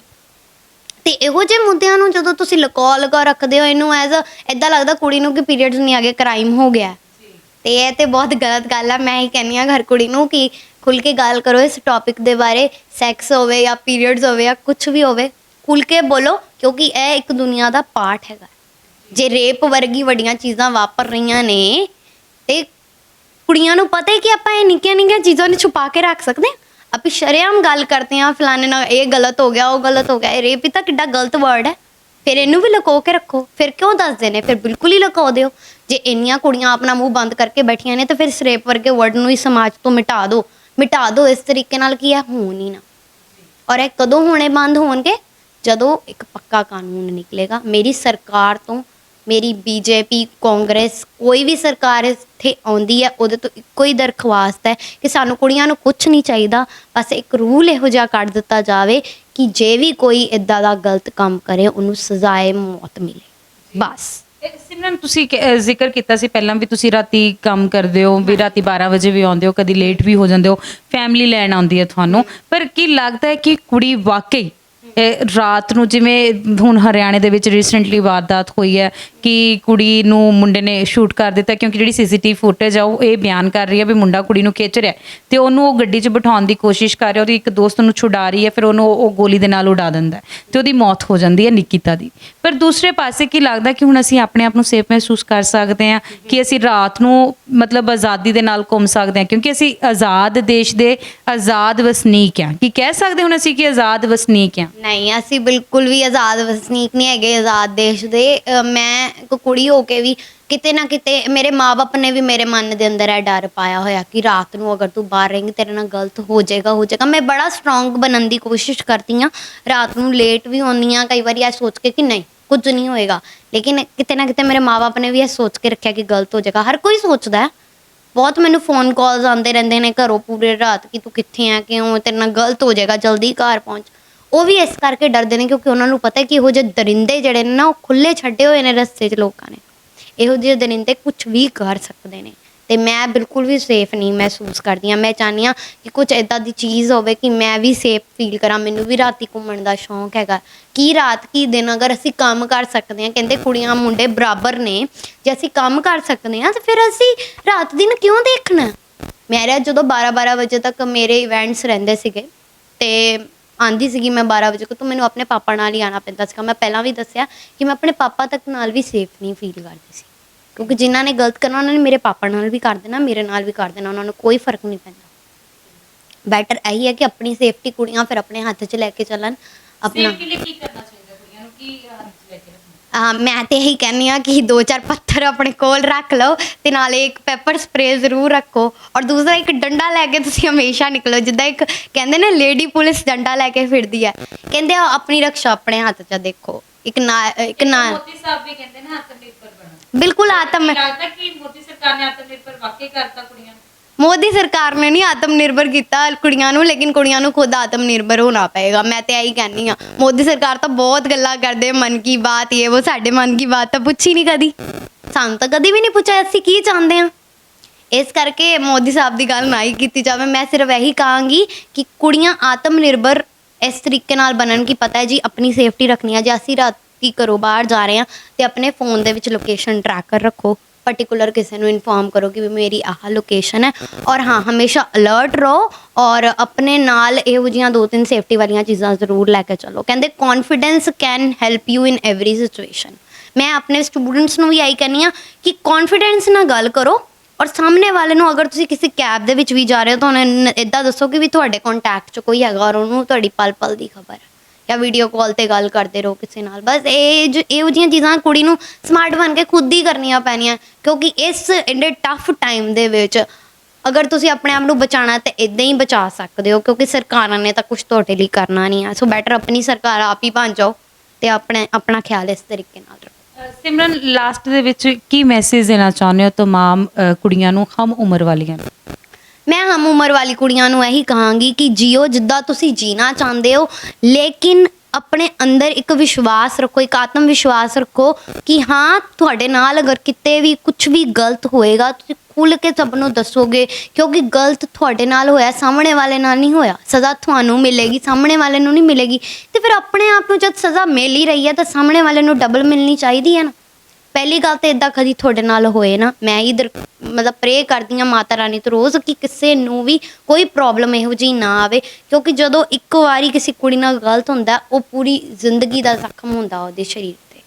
ਤੇ ਇਹੋ ਜਿਹੇ ਮੁੱਦਿਆਂ ਨੂੰ ਜਦੋਂ ਤੁਸੀਂ ਲਗਾ ਰੱਖਦੇ ਹੋ, ਇਹਨੂੰ ਐਜ਼ ਇੱਦਾਂ ਲੱਗਦਾ ਕੁੜੀ ਨੂੰ ਕਿ ਪੀਰੀਅਡਸ ਨਹੀਂ ਆ ਗਏ, ਕ੍ਰਾਈਮ ਹੋ ਗਿਆ। ਤੇ ਇਹ ਤੇ ਬਹੁਤ ਗਲਤ ਗੱਲ ਆ। ਮੈਂ ਹੀ ਕਹਿੰਦੀ ਹਾਂ ਹਰ ਕੁੜੀ ਨੂੰ ਕਿ ਖੁੱਲ੍ਹ ਕੇ ਗੱਲ ਕਰੋ ਇਸ ਟੌਪਿਕ ਦੇ ਬਾਰੇ। ਸੈਕਸ ਹੋਵੇ ਜਾਂ ਪੀਰੀਅਡਸ ਹੋਵੇ ਜਾਂ ਕੁਛ ਵੀ ਹੋਵੇ, ਖੁੱਲ੍ਹ ਕੇ ਬੋਲੋ, ਕਿਉਂਕਿ ਇਹ ਇੱਕ ਦੁਨੀਆ ਦਾ ਪਾਰਟ ਹੈਗਾ। ਜੇ ਰੇਪ ਵਰਗੀ ਵੱਡੀਆਂ ਚੀਜ਼ਾਂ ਵਾਪਰ ਰਹੀਆਂ ਨੇ ਤੇ ਕੁੜੀਆਂ ਨੂੰ ਪਤਾ ਹੈ ਕਿ ਆਪਾਂ ਇਹ ਨਿੱਕੀਆਂ ਨਿੱਕੀਆਂ ਚੀਜ਼ਾਂ ਨੂੰ ਛੁਪਾ ਕੇ ਰੱਖ ਸਕਦੇ ਹਾਂ। ਆਪਾਂ ਸ਼ਰੇਆਮ ਗੱਲ ਕਰਦੇ ਹਾਂ ਫਲਾਣੇ ਨਾਲ ਇਹ ਗਲਤ ਹੋ ਗਿਆ, ਉਹ ਗਲਤ ਹੋ ਗਿਆ। ਇਹ ਰੇਪ ਹੀ ਤਾਂ ਕਿੱਡਾ ਗਲਤ ਵਰਡ ਹੈ। ਫਿਰ ਇਹਨੂੰ ਵੀ ਲੁਕੋ ਕੇ ਰੱਖੋ। ਫਿਰ ਕਿਉਂ ਦੱਸਦੇ ਨੇ? ਫਿਰ ਬਿਲਕੁਲ ਹੀ ਲੁਕੋ ਦਿਓ। ਜੇ ਇੰਨੀਆਂ ਕੁੜੀਆਂ ਆਪਣਾ ਮੂੰਹ ਬੰਦ ਕਰਕੇ ਬੈਠੀਆਂ ਨੇ ਤਾਂ ਫਿਰ ਇਸ ਰੇਪ ਵਰਗੇ ਵਰਡ ਨੂੰ ਹੀ ਸਮਾਜ ਤੋਂ ਮਿਟਾ ਦਿਓ ਇਸ ਤਰੀਕੇ ਨਾਲ ਕਿ ਇਹ ਹੋਣ ਹੀ ਨਾ। ਔਰ ਇਹ ਕਦੋਂ ਹੋਣੇ ਬੰਦ ਹੋਣਗੇ? ਜਦੋਂ ਇੱਕ ਪੱਕਾ ਕਾਨੂੰਨ ਨਿਕਲੇਗਾ। ਮੇਰੀ ਸਰਕਾਰ ਤੋਂ, ਮੇਰੀ ਬੀਜੇਪੀ, ਕਾਂਗਰਸ, ਕੋਈ ਵੀ ਸਰਕਾਰ ਇੱਥੇ ਆਉਂਦੀ ਹੈ, ਉਹਦੇ ਤੋਂ ਇੱਕੋ ਹੀ ਦਰਖਾਸਤ ਹੈ ਕਿ ਸਾਨੂੰ ਕੁੜੀਆਂ ਨੂੰ ਕੁਛ ਨਹੀਂ ਚਾਹੀਦਾ, ਬਸ ਇੱਕ ਰੂਲ ਇਹੋ ਜਿਹਾ ਕੱਢ ਦਿੱਤਾ ਜਾਵੇ ਕਿ ਜੇ ਵੀ ਕੋਈ ਇੱਦਾਂ ਦਾ ਗਲਤ ਕੰਮ ਕਰੇ ਉਹਨੂੰ ਸਜ਼ਾਏ ਮੌਤ ਮਿਲੇ, ਬਸ। ਸਿਮਰਨ, ਤੁਸੀਂ ਜ਼ਿਕਰ ਕੀਤਾ ਸੀ ਪਹਿਲਾਂ ਵੀ ਤੁਸੀਂ ਰਾਤੀ ਕੰਮ ਕਰਦੇ ਹੋ, ਵੀ ਰਾਤੀ 12 ਵਜੇ ਵੀ ਆਉਂਦੇ ਹੋ, ਕਦੀ ਲੇਟ ਵੀ ਹੋ ਜਾਂਦੇ ਹੋ, ਫੈਮਿਲੀ ਲੈਣ ਆਉਂਦੀ ਹੈ ਤੁਹਾਨੂੰ, ਪਰ ਕੀ ਲੱਗਦਾ ਹੈ ਕਿ ਕੁੜੀ ਵਾਕਈ ਰਾਤ ਨੂੰ, ਜਿਵੇਂ ਹੁਣ ਹਰਿਆਣੇ ਦੇ ਵਿੱਚ ਰੀਸੈਂਟਲੀ ਵਾਰਦਾਤ ਹੋਈ ਹੈ ਕਿ ਕੁੜੀ ਨੂੰ ਮੁੰਡੇ ਨੇ ਸ਼ੂਟ ਕਰ ਦਿੱਤਾ, ਕਿਉਂਕਿ ਜਿਹੜੀ ਸੀਸੀਟੀਵੀ ਫੁਟੇਜ ਆ ਉਹ ਇਹ ਬਿਆਨ ਕਰ ਰਹੀ ਹੈ ਵੀ ਮੁੰਡਾ ਕੁੜੀ ਨੂੰ ਖਿੱਚ ਰਿਹਾ ਤੇ ਉਹਨੂੰ ਉਹ ਗੱਡੀ 'ਚ ਬਿਠਾਉਣ ਦੀ ਕੋਸ਼ਿਸ਼ ਕਰ ਰਿਹਾ, ਉਹਦੀ ਇੱਕ ਦੋਸਤ ਨੂੰ ਛੁਡਾ ਰਹੀ ਹੈ, ਫਿਰ ਉਹਨੂੰ ਉਹ ਗੋਲੀ ਦੇ ਨਾਲ ਉਡਾ ਦਿੰਦਾ ਤੇ ਉਹਦੀ ਮੌਤ ਹੋ ਜਾਂਦੀ ਹੈ ਨਿਕਿਤਾ ਦੀ। ਪਰ ਦੂਸਰੇ ਪਾਸੇ ਕੀ ਲੱਗਦਾ ਕਿ ਹੁਣ ਅਸੀਂ ਆਪਣੇ ਆਪ ਨੂੰ ਸੇਫ ਮਹਿਸੂਸ ਕਰ ਸਕਦੇ ਹਾਂ ਕਿ ਅਸੀਂ ਰਾਤ ਨੂੰ ਮਤਲਬ ਆਜ਼ਾਦੀ ਦੇ ਨਾਲ ਘੁੰਮ ਸਕਦੇ ਹਾਂ, ਕਿਉਂਕਿ ਅਸੀਂ ਆਜ਼ਾਦ ਦੇਸ਼ ਦੇ ਆਜ਼ਾਦ ਵਸਨੀਕ ਹਾਂ। ਕੀ ਕਹਿ ਸਕਦੇ ਹੁਣ ਅਸੀਂ ਕਿ ਆਜ਼ਾਦ ਵਸਨੀਕ ਹਾਂ? ਨਹੀਂ, ਅਸੀਂ ਬਿਲਕੁਲ ਵੀ ਆਜ਼ਾਦ ਵਸਨੀਕ ਨਹੀਂ ਹੈਗੇ ਆਜ਼ਾਦ ਦੇਸ਼ ਦੇ। ਮੈਂ ਇੱਕ ਕੁੜੀ ਹੋ ਕੇ ਵੀ ਕਿਤੇ ਨਾ ਕਿਤੇ ਮੇਰੇ ਮਾਂ-ਬਾਪ ਨੇ ਵੀ ਮੇਰੇ ਮਨ ਦੇ ਅੰਦਰ ਇਹ ਡਰ ਪਾਇਆ ਹੋਇਆ ਕਿ ਰਾਤ ਨੂੰ ਅਗਰ ਤੂੰ ਬਾਹਰ ਰਹੇਂਗੀ ਤੇਰੇ ਨਾਲ ਗਲਤ ਹੋ ਜਾਏਗਾ। ਮੈਂ ਬੜਾ ਸਟਰੋਂਗ ਬਣਨ ਦੀ ਕੋਸ਼ਿਸ਼ ਕਰਦੀ ਹਾਂ। ਰਾਤ ਨੂੰ ਲੇਟ ਵੀ ਹੁੰਦੀ ਹਾਂ ਕਈ ਵਾਰੀ, ਇਹ ਸੋਚ ਕੇ ਕਿ ਨਹੀਂ ਕੁਝ ਨਹੀਂ ਹੋਏਗਾ, ਲੇਕਿਨ ਕਿਤੇ ਨਾ ਕਿਤੇ ਮੇਰੇ ਮਾਂ-ਬਾਪ ਨੇ ਵੀ ਇਹ ਸੋਚ ਕੇ ਰੱਖਿਆ ਕਿ ਗਲਤ ਹੋ ਜਾਏਗਾ। ਹਰ ਕੋਈ ਸੋਚਦਾ ਹੈ। ਬਹੁਤ ਮੈਨੂੰ ਫੋਨ ਕਾਲਸ ਆਉਂਦੇ ਰਹਿੰਦੇ ਨੇ ਘਰੋਂ ਪੂਰੇ ਰਾਤ ਕਿ ਤੂੰ ਕਿੱਥੇ ਆ, ਕਿਉਂ, ਤੇਰੇ ਨਾਲ ਗਲਤ ਹੋ ਜਾਏਗਾ, ਜਲਦੀ ਘਰ ਪਹੁੰਚ। ਉਹ ਵੀ ਇਸ ਕਰਕੇ ਡਰਦੇ ਨੇ ਕਿਉਂਕਿ ਉਹਨਾਂ ਨੂੰ ਪਤਾ ਕਿ ਇਹੋ ਜਿਹੇ ਦਰਿੰਦੇ ਜਿਹੜੇ ਨੇ ਨਾ ਉਹ ਖੁੱਲ੍ਹੇ ਛੱਡੇ ਹੋਏ ਨੇ ਰਸਤੇ 'ਚ ਲੋਕਾਂ ਨੇ। ਇਹੋ ਜਿਹੇ ਦਰਿੰਦੇ ਕੁਛ ਵੀ ਕਰ ਸਕਦੇ ਨੇ ਤੇ ਮੈਂ ਬਿਲਕੁਲ ਵੀ ਸੇਫ ਨਹੀਂ ਮਹਿਸੂਸ ਕਰਦੀ ਹਾਂ। ਮੈਂ ਚਾਹੁੰਦੀ ਹਾਂ ਕਿ ਕੁਛ ਇੱਦਾਂ ਦੀ ਚੀਜ਼ ਹੋਵੇ ਕਿ ਮੈਂ ਵੀ ਸੇਫ ਫੀਲ ਕਰਾਂ। ਮੈਨੂੰ ਵੀ ਰਾਤੀ ਘੁੰਮਣ ਦਾ ਸ਼ੌਂਕ ਹੈਗਾ। ਕੀ ਰਾਤ ਕੀ ਦਿਨ ਅਗਰ ਅਸੀਂ ਕੰਮ ਕਰ ਸਕਦੇ ਹਾਂ, ਕਹਿੰਦੇ ਕੁੜੀਆਂ ਮੁੰਡੇ ਬਰਾਬਰ ਨੇ, ਜੇ ਅਸੀਂ ਕੰਮ ਕਰ ਸਕਦੇ ਹਾਂ ਤਾਂ ਫਿਰ ਅਸੀਂ ਰਾਤ ਦਿਨ ਕਿਉਂ ਦੇਖਣਾ? ਮੇਰੇ ਜਦੋਂ 12-12 ਵਜੇ ਤੱਕ ਮੇਰੇ ਇਵੈਂਟਸ ਰਹਿੰਦੇ ਸੀਗੇ ਤੇ ਆਉਂਦੀ ਸੀਗੀ ਮੈਂ 12 ਵਜੇ ਤੋਂ ਮੈਨੂੰ ਆਪਣੇ ਪਾਪਾ ਨਾਲ ਹੀ ਆਉਣਾ ਪੈਂਦਾ ਸੀਗਾ। ਮੈਂ ਪਹਿਲਾਂ ਵੀ ਦੱਸਿਆ ਕਿ ਮੈਂ ਆਪਣੇ ਪਾਪਾ ਤੱਕ ਨਾਲ ਵੀ ਸੇਫ ਨਹੀਂ ਫੀਲ ਕਰਦੀ ਸੀ, ਕਿਉਂਕਿ ਜਿਨ੍ਹਾਂ ਨੇ ਗਲਤ ਕਰਨਾ ਉਹਨਾਂ ਨੇ ਮੇਰੇ ਪਾਪਾ ਨਾਲ ਵੀ ਕਰ ਦੇਣਾ, ਮੇਰੇ ਨਾਲ ਵੀ ਕਰ ਦੇਣਾ, ਉਹਨਾਂ ਨੂੰ ਕੋਈ ਫਰਕ ਨਹੀਂ ਪੈਂਦਾ। ਬੈਟਰ ਇਹੀ ਹੈ ਕਿ ਆਪਣੀ ਸੇਫਟੀ ਕੁੜੀਆਂ ਫਿਰ ਆਪਣੇ ਹੱਥ 'ਚ ਲੈ ਕੇ ਚੱਲਣ। ਆਪਣਾ ਸੇਫਟੀ ਲਈ ਕੀ ਕਰਨਾ ਚਾਹੀਦਾ ਕੁੜੀਆਂ ਨੂੰ, ਕੀ ਹੱਥ 'ਚ ਲੈ ਕੇ ਰੱਖਣਾ? ਮੈਂ ਤੇ ਇਹੀ ਕਹਿੰਦੀ ਹਾਂ ਕਿ 2-4 ਪੱਥਰ ਆਪਣੇ ਕੋਲ ਰੱਖ ਲਓ ਤੇ ਨਾਲੇ ਇੱਕ ਪੈਪਰ ਸਪਰੇ ਜ਼ਰੂਰ ਰੱਖੋ, ਔਰ ਦੂਸਰਾ ਇੱਕ ਡੰਡਾ ਲੈ ਕੇ ਤੁਸੀਂ ਹਮੇਸ਼ਾ ਨਿਕਲੋ। ਜਿੱਦਾਂ ਇੱਕ ਕਹਿੰਦੇ ਨੇ ਲੇਡੀ ਪੁਲਿਸ ਡੰਡਾ ਲੈ ਕੇ ਫਿਰਦੀ ਹੈ, ਕਹਿੰਦੇ ਆ ਆਪਣੀ ਰਕਸ਼ਾ ਆਪਣੇ ਹੱਥ 'ਚ ਦੇਖੋ। ਇੱਕ ਨਾ ਮੋਦੀ ਸਾਹਿਬ ਵੀ ਕਹਿੰਦੇ ਨੇ ਆਤਮ ਨਿਰਭਰ ਬਣੋ। ਬਿਲਕੁਲ ਲੱਗਦਾ ਕਿ ਮੋਦੀ ਸਰਕਾਰ ਨੇ ਆਤਮ ਨਿਰਭਰ ਵਾਕਈ ਕਰਤਾ ਕੁੜੀਆਂ ਨੂੰ? ਮੋਦੀ ਸਰਕਾਰ ਨੇ ਨਹੀਂ ਆਤਮ ਨਿਰਭਰ ਕੀਤਾ ਕੁੜੀਆਂ ਨੂੰ, ਲੇਕਿਨ ਕੁੜੀਆਂ ਨੂੰ ਖੁਦ ਆਤਮ ਨਿਰਭਰ ਹੋਣਾ ਪਏਗਾ। ਮੈਂ ਤੇ ਇਹੀ ਕਹਿੰਦੀ ਹਾਂ, ਮੋਦੀ ਸਰਕਾਰ ਤਾਂ ਬਹੁਤ ਗੱਲਾਂ ਕਰਦੇ ਮਨ ਕੀ ਬਾਤ, ਇਹ ਉਹ, ਸਾਡੇ ਮਨ ਕੀ ਬਾਤ ਤਾਂ ਪੁੱਛੀ ਨਹੀਂ ਕਦੀ, ਸਾਨੂੰ ਤਾਂ ਕਦੀ ਵੀ ਨਹੀਂ ਪੁੱਛਿਆ ਅਸੀਂ ਕੀ ਚਾਹੁੰਦੇ ਹਾਂ। ਇਸ ਕਰਕੇ ਮੋਦੀ ਸਾਹਿਬ ਦੀ ਗੱਲ ਨਾ ਹੀ ਕੀਤੀ ਜਾਵੇ। ਮੈਂ ਸਿਰਫ ਇਹੀ ਕਹਾਂਗੀ ਕਿ ਕੁੜੀਆਂ ਆਤਮ ਨਿਰਭਰ ਇਸ ਤਰੀਕੇ ਨਾਲ ਬਣਨ ਕਿ ਪਤਾ ਹੈ ਜੀ ਆਪਣੀ ਸੇਫਟੀ ਰੱਖਣੀ ਹੈ। ਜੇ ਅਸੀਂ ਰਾਤੀ ਘਰੋਂ ਬਾਹਰ ਜਾ ਰਹੇ ਹਾਂ ਤੇ ਆਪਣੇ ਫੋਨ ਦੇ ਵਿੱਚ ਲੋਕੇਸ਼ਨ ਟਰੈਕਰ ਰੱਖੋ, पर्टिकुलर किसी ਨੂੰ ਇਨਫੋਰਮ ਕਰੋ ਕਿ ਵੀ ਮੇਰੀ ਆਹ ਲੋਕੇਸ਼ਨ ਹੈ, ਔਰ ਹਾਂ ਹਮੇਸ਼ਾ ਅਲਰਟ ਰਹੋ ਔਰ ਆਪਣੇ ਨਾਲ ਇਹੋ ਜਿਹੀਆਂ 2-3 ਸੇਫਟੀ ਵਾਲੀਆਂ ਚੀਜ਼ਾਂ ਜ਼ਰੂਰ ਲੈ ਕੇ ਚੱਲੋ। ਕਹਿੰਦੇ confidence can help you in every situation. ਮੈਂ ਆਪਣੇ ਸਟੂਡੈਂਟਸ ਨੂੰ ਵੀ ਆਈ ਕਹਿੰਦੀ ਹਾਂ ਕਿ ਕੌਨਫੀਡੈਂਸ ਨਾਲ ਗੱਲ ਕਰੋ, ਔਰ ਸਾਹਮਣੇ ਵਾਲੇ ਨੂੰ ਅਗਰ ਤੁਸੀਂ ਕਿਸੇ ਕੈਬ ਦੇ ਵਿੱਚ ਵੀ ਜਾ ਰਹੇ ਹੋ ਤਾਂ ਉਹਨੇ ਇੱਦਾਂ ਦੱਸੋ ਕਿ ਵੀ ਤੁਹਾਡੇ ਕੰਟੈਕਟ 'ਚ ਕੋਈ ਹੈਗਾ ਔਰ ਉਹਨੂੰ ਤੁਹਾਡੀ ਪਲ ਪਲ ਦੀ ਖਬਰ ਹੈ, ਜਾਂ ਵੀਡੀਓ ਕਾਲ ਤੇ ਗੱਲ ਕਰਦੇ ਰਹੋ ਕਿਸੇ ਨਾਲ। ਬਸ ਇਹੋ ਜਿਹੀਆਂ ਚੀਜ਼ਾਂ ਕੁੜੀ ਨੂੰ ਸਮਾਰਟ ਬਣ ਕੇ ਖੁਦ ਹੀ ਕਰਨੀਆਂ ਪੈਣੀਆਂ, ਕਿਉਂਕਿ ਇਸ ਇੰਨੇ ਟਫ ਟਾਈਮ ਦੇ ਵਿੱਚ ਅਗਰ ਤੁਸੀਂ ਆਪਣੇ ਆਪ ਨੂੰ ਬਚਾਉਣਾ ਤਾਂ ਇੱਦਾਂ ਹੀ ਬਚਾ ਸਕਦੇ ਹੋ, ਕਿਉਂਕਿ ਸਰਕਾਰਾਂ ਨੇ ਤਾਂ ਕੁਝ ਤੁਹਾਡੇ ਲਈ ਕਰਨਾ ਨਹੀਂ ਆ। ਸੋ ਬੈਟਰ ਆਪਣੀ ਸਰਕਾਰ ਆਪ ਹੀ ਬਣ ਜਾਓ ਤੇ ਆਪਣਾ ਖਿਆਲ ਇਸ ਤਰੀਕੇ ਨਾਲ ਰੱਖੋ। ਸਿਮਰਨ, ਲਾਸਟ ਦੇ ਵਿੱਚ ਕੀ ਮੈਸੇਜ ਦੇਣਾ ਚਾਹੁੰਦੇ ਹੋ ਤਮਾਮ ਕੁੜੀਆਂ ਨੂੰ, ਹਮ ਉਮਰ ਵਾਲੀਆਂ ਨੂੰ? ਮੈਂ ਹਮ ਉਮਰ ਵਾਲੀ ਕੁੜੀਆਂ ਨੂੰ ਇਹੀ ਕਹਾਂਗੀ ਕਿ ਜੀਓ ਜਿੱਦਾਂ ਤੁਸੀਂ ਜੀਣਾ ਚਾਹੁੰਦੇ ਹੋ, ਲੇਕਿਨ ਆਪਣੇ ਅੰਦਰ ਇੱਕ ਵਿਸ਼ਵਾਸ ਰੱਖੋ, ਇੱਕ ਆਤਮ ਵਿਸ਼ਵਾਸ ਰੱਖੋ ਕਿ ਹਾਂ ਤੁਹਾਡੇ ਨਾਲ ਅਗਰ ਕਿਤੇ ਵੀ ਕੁਝ ਵੀ ਗਲਤ ਹੋਏਗਾ ਤੁਸੀਂ ਖੁੱਲ੍ਹ ਕੇ ਸਭ ਨੂੰ ਦੱਸੋਗੇ, ਕਿਉਂਕਿ ਗਲਤ ਤੁਹਾਡੇ ਨਾਲ ਹੋਇਆ, ਸਾਹਮਣੇ ਵਾਲੇ ਨਾਲ ਨਹੀਂ ਹੋਇਆ। ਸਜ਼ਾ ਤੁਹਾਨੂੰ ਮਿਲੇਗੀ, ਸਾਹਮਣੇ ਵਾਲੇ ਨੂੰ ਨਹੀਂ ਮਿਲੇਗੀ। ਤੇ ਫਿਰ ਆਪਣੇ ਆਪ ਨੂੰ ਜਦ ਸਜ਼ਾ ਮਿਲ ਹੀ ਰਹੀ ਹੈ ਤਾਂ ਸਾਹਮਣੇ ਵਾਲੇ ਨੂੰ ਡਬਲ ਮਿਲਣੀ ਚਾਹੀਦੀ ਹੈ ਨਾ। ਪਹਿਲੀ ਗੱਲ ਤਾਂ ਇੱਦਾਂ ਕਦੀ ਤੁਹਾਡੇ ਨਾਲ ਹੋਏ ਨਾ। ਮੈਂ ਇਧਰ ਮਤਲਬ ਪ੍ਰੇ ਕਰਦੀ ਹਾਂ ਮਾਤਾ ਰਾਣੀ ਤੋਂ ਰੋਜ਼ ਕਿ ਕਿਸੇ ਨੂੰ ਵੀ ਕੋਈ ਪ੍ਰੋਬਲਮ ਇਹੋ ਜਿਹੀ ਨਾ ਆਵੇ, ਕਿਉਂਕਿ ਜਦੋਂ ਇੱਕ ਵਾਰੀ ਕਿਸੇ ਕੁੜੀ ਨਾਲ ਗਲਤ ਹੁੰਦਾ ਉਹ ਪੂਰੀ ਜ਼ਿੰਦਗੀ ਦਾ ਜ਼ਖਮ ਹੁੰਦਾ ਉਹਦੇ ਸਰੀਰ ਤੇ।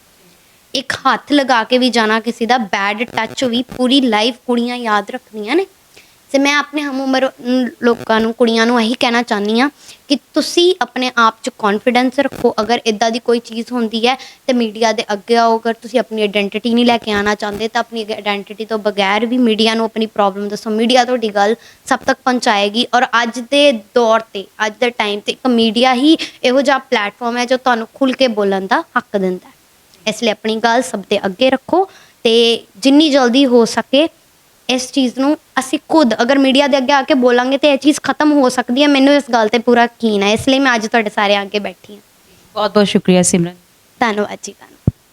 ਇੱਕ ਹੱਥ ਲਗਾ ਕੇ ਵੀ ਜਾਣਾ ਕਿਸੇ ਦਾ ਬੈਡ ਟੱਚ ਵੀ ਪੂਰੀ ਲਾਈਫ ਕੁੜੀਆਂ ਯਾਦ ਰੱਖਦੀਆਂ ਨੇ। ਤੇ ਮੈਂ ਆਪਣੇ ਹਮ ਉਮਰ ਲੋਕਾਂ ਨੂੰ, ਕੁੜੀਆਂ ਨੂੰ ਇਹੀ ਕਹਿਣਾ ਚਾਹੁੰਦੀ ਹਾਂ ਕਿ ਤੁਸੀਂ ਆਪਣੇ ਆਪ 'ਚ ਕੌਨਫੀਡੈਂਸ ਰੱਖੋ। ਅਗਰ ਇੱਦਾਂ ਦੀ ਕੋਈ ਚੀਜ਼ ਹੁੰਦੀ ਹੈ ਤੇ ਮੀਡੀਆ ਦੇ ਅੱਗੇ ਆਓ। ਅਗਰ ਤੁਸੀਂ ਆਪਣੀ ਆਇਡੈਂਟੀਟੀ ਨਹੀਂ ਲੈ ਕੇ ਆਉਣਾ ਚਾਹੁੰਦੇ ਤਾਂ ਆਪਣੀ ਆਇਡੈਂਟੀਟੀ ਤੋਂ ਬਗੈਰ ਵੀ ਮੀਡੀਆ ਨੂੰ ਆਪਣੀ ਪ੍ਰੋਬਲਮ ਦੱਸੋ। ਮੀਡੀਆ ਤੁਹਾਡੀ ਗੱਲ ਸਭ ਤੱਕ ਪਹੁੰਚਾਏਗੀ, ਔਰ ਅੱਜ ਦੇ ਦੌਰ 'ਤੇ, ਅੱਜ ਦੇ ਟਾਈਮ 'ਤੇ ਇੱਕ ਮੀਡੀਆ ਹੀ ਇਹੋ ਜਿਹਾ ਪਲੈਟਫਾਰਮ ਹੈ ਜੋ ਤੁਹਾਨੂੰ ਖੁੱਲ੍ਹ ਕੇ ਬੋਲਣ ਦਾ ਹੱਕ ਦਿੰਦਾ ਹੈ। ਇਸ ਲਈ ਆਪਣੀ ਗੱਲ ਸਭ ਦੇ ਅੱਗੇ ਰੱਖੋ ਤੇ ਜਿੰਨੀ ਜਲਦੀ ਹੋ ਸਕੇ ਇਸ ਚੀਜ਼ ਨੂੰ ਅਸੀਂ ਖੁਦ ਅਗਰ ਮੀਡੀਆ ਦੇ ਅੱਗੇ ਆ ਕੇ ਬੋਲਾਂਗੇ ਤਾਂ ਇਹ ਚੀਜ਼ ਖਤਮ ਹੋ ਸਕਦੀ ਹੈ। ਮੈਨੂੰ ਇਸ ਗੱਲ 'ਤੇ ਪੂਰਾ ਯਕੀਨ ਹੈ, ਇਸ ਲਈ ਮੈਂ ਅੱਜ ਤੁਹਾਡੇ ਸਾਰੇ ਅੱਗੇ ਬੈਠੀ ਹਾਂ। ਬਹੁਤ ਬਹੁਤ ਸ਼ੁਕਰੀਆ ਸਿਮਰਨ। ਧੰਨਵਾਦ ਜੀ।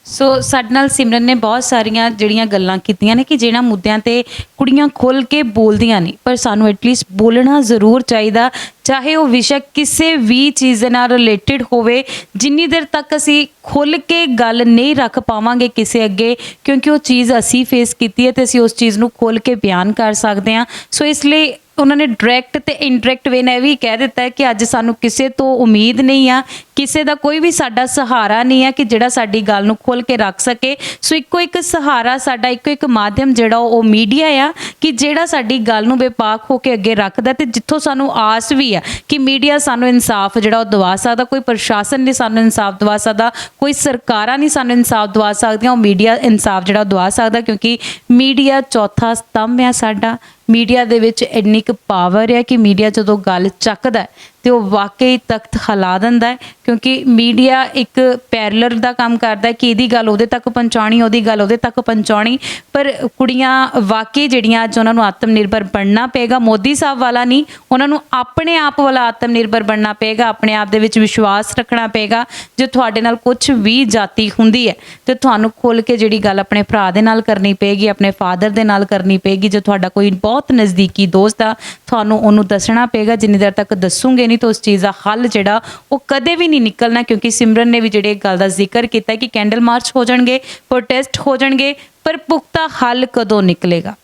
ਸੋ ਸਾਡੇ ਨਾਲ ਸਿਮਰਨ ਨੇ ਬਹੁਤ ਸਾਰੀਆਂ ਜਿਹੜੀਆਂ ਗੱਲਾਂ ਕੀਤੀਆਂ ਨੇ ਕਿ ਜਿਹੜਾ ਮੁੱਦਿਆਂ ਤੇ ਕੁੜੀਆਂ ਖੁੱਲ੍ਹ ਕੇ ਬੋਲਦੀਆਂ ਨਹੀਂ, ਪਰ ਸਾਨੂੰ ਐਟਲੀਸਟ ਬੋਲਣਾ ਜ਼ਰੂਰ ਚਾਹੀਦਾ, ਚਾਹੇ ਉਹ ਵਿਸ਼ਾ ਕਿਸੇ ਵੀ ਚੀਜ਼ ਦੇ ਨਾਲ ਰਿਲੇਟਡ ਹੋਵੇ। ਜਿੰਨੀ ਦੇਰ ਤੱਕ ਅਸੀਂ ਖੁੱਲ੍ਹ ਕੇ ਗੱਲ ਨਹੀਂ ਰੱਖ ਪਾਵਾਂਗੇ ਕਿਸੇ ਅੱਗੇ, ਕਿਉਂਕਿ ਉਹ ਚੀਜ਼ ਅਸੀਂ ਫੇਸ ਕੀਤੀ ਹੈ ਤੇ ਅਸੀਂ ਉਸ ਚੀਜ਼ ਨੂੰ ਖੁੱਲ੍ਹ ਕੇ ਬਿਆਨ ਕਰ ਸਕਦੇ ਹਾਂ। ਸੋ ਇਸ ਲਈ ਉਹਨਾਂ ਨੇ ਡਾਇਰੈਕਟ ਤੇ ਇਨਡਾਇਰੈਕਟ ਵੇ ਨਾਲ ਇਹ ਵੀ ਕਹਿ ਦਿੱਤਾ ਹੈ ਕਿ ਅੱਜ ਸਾਨੂੰ ਕਿਸੇ ਤੋਂ ਉਮੀਦ ਨਹੀਂ ਆ, ਕਿਸੇ ਦਾ ਕੋਈ ਵੀ ਸਾਡਾ ਸਹਾਰਾ ਨਹੀਂ ਹੈ ਕਿ ਜਿਹੜਾ ਸਾਡੀ ਗੱਲ ਨੂੰ ਖੋਲ੍ਹ ਕੇ ਰੱਖ ਸਕੇ। ਸੋ ਇੱਕੋ ਇੱਕ ਸਹਾਰਾ ਸਾਡਾ, ਇੱਕੋ ਇੱਕ ਮਾਧਿਅਮ ਜਿਹੜਾ ਉਹ ਮੀਡੀਆ ਆ ਕਿ ਜਿਹੜਾ ਸਾਡੀ ਗੱਲ ਨੂੰ ਬੇਪਾਕ ਹੋ ਕੇ ਅੱਗੇ ਰੱਖਦਾ, ਤੇ ਜਿੱਥੋਂ ਸਾਨੂੰ ਆਸ ਵੀ ਆ ਕਿ ਮੀਡੀਆ ਸਾਨੂੰ ਇਨਸਾਫ ਜਿਹੜਾ ਉਹ ਦਵਾ ਸਕਦਾ। ਕੋਈ ਪ੍ਰਸ਼ਾਸਨ ਨਹੀਂ ਸਾਨੂੰ ਇਨਸਾਫ ਦਵਾ ਸਕਦਾ, ਕੋਈ ਸਰਕਾਰਾਂ ਨਹੀਂ ਸਾਨੂੰ ਇਨਸਾਫ ਦਵਾ ਸਕਦੀਆਂ, ਉਹ ਮੀਡੀਆ ਇਨਸਾਫ ਜਿਹੜਾ ਉਹ ਦਵਾ ਸਕਦਾ, ਕਿਉਂਕਿ ਮੀਡੀਆ ਚੌਥਾ ਸਤੰਭ ਆ ਸਾਡਾ। ਮੀਡੀਆ ਦੇ ਵਿੱਚ ਇੰਨੀ ਕੁ ਪਾਵਰ ਹੈ ਕਿ ਮੀਡੀਆ ਜਦੋਂ ਗੱਲ ਚੱਕਦਾ ਤੇ ਉਹ ਵਾਕਈ ਤਖਤ ਹਿਲਾ ਦਿੰਦਾ ਹੈ, ਕਿਉਂਕਿ ਮੀਡੀਆ ਇੱਕ ਪੈਰਲਰ ਦਾ ਕੰਮ ਕਰਦਾ ਕਿ ਇਹਦੀ ਗੱਲ ਉਹਦੇ ਤੱਕ ਪਹੁੰਚਾਉਣੀ, ਉਹਦੀ ਗੱਲ ਉਹਦੇ ਤੱਕ ਪਹੁੰਚਾਉਣੀ। ਪਰ ਕੁੜੀਆਂ ਵਾਕਈ ਜਿਹੜੀਆਂ ਅੱਜ ਉਹਨਾਂ ਨੂੰ ਆਤਮ ਨਿਰਭਰ ਬਣਨਾ ਪਏਗਾ, ਮੋਦੀ ਸਾਹਿਬ ਵਾਲਾ ਨਹੀਂ, ਉਹਨਾਂ ਨੂੰ ਆਪਣੇ ਆਪ ਵਾਲਾ ਆਤਮ ਨਿਰਭਰ ਬਣਨਾ ਪਏਗਾ, ਆਪਣੇ ਆਪ ਦੇ ਵਿੱਚ ਵਿਸ਼ਵਾਸ ਰੱਖਣਾ ਪਏਗਾ। ਜੇ ਤੁਹਾਡੇ ਨਾਲ ਕੁਝ ਵੀ ਜਾਤੀ ਹੁੰਦੀ ਹੈ ਤੇ ਤੁਹਾਨੂੰ ਖੁੱਲ੍ਹ ਕੇ ਜਿਹੜੀ ਗੱਲ ਆਪਣੇ ਭਰਾ ਦੇ ਨਾਲ ਕਰਨੀ ਪਏਗੀ, ਆਪਣੇ ਫਾਦਰ ਦੇ ਨਾਲ ਕਰਨੀ ਪਏਗੀ। ਜੇ ਤੁਹਾਡਾ ਕੋਈ ਬਹੁਤ ਨਜ਼ਦੀਕੀ ਦੋਸਤ ਆ, ਤੁਹਾਨੂੰ ਉਹਨੂੰ ਦੱਸਣਾ ਪਏਗਾ। ਜਿੰਨੀ ਦੇਰ ਤੱਕ ਦੱਸੋਗੇ ਨਹੀਂ ਤਾਂ ਉਸ ਚੀਜ਼ ਦਾ ਹੱਲ ਜਿਹੜਾ ਉਹ ਕਦੇ ਵੀ ਨਹੀਂ ਨਿਕਲਣਾ, ਕਿਉਂਕਿ ਸਿਮਰਨ ਨੇ ਵੀ ਜਿਹੜੇ ਗੱਲ ਦਾ ਜ਼ਿਕਰ ਕੀਤਾ ਕਿ ਕੈਂਡਲ ਮਾਰਚ ਹੋ ਜਾਣਗੇ, ਪ੍ਰੋਟੈਸਟ ਹੋ ਜਾਣਗੇ, ਪਰ ਪੁਖਤਾ ਹੱਲ ਕਦੋਂ ਨਿਕਲੇਗਾ?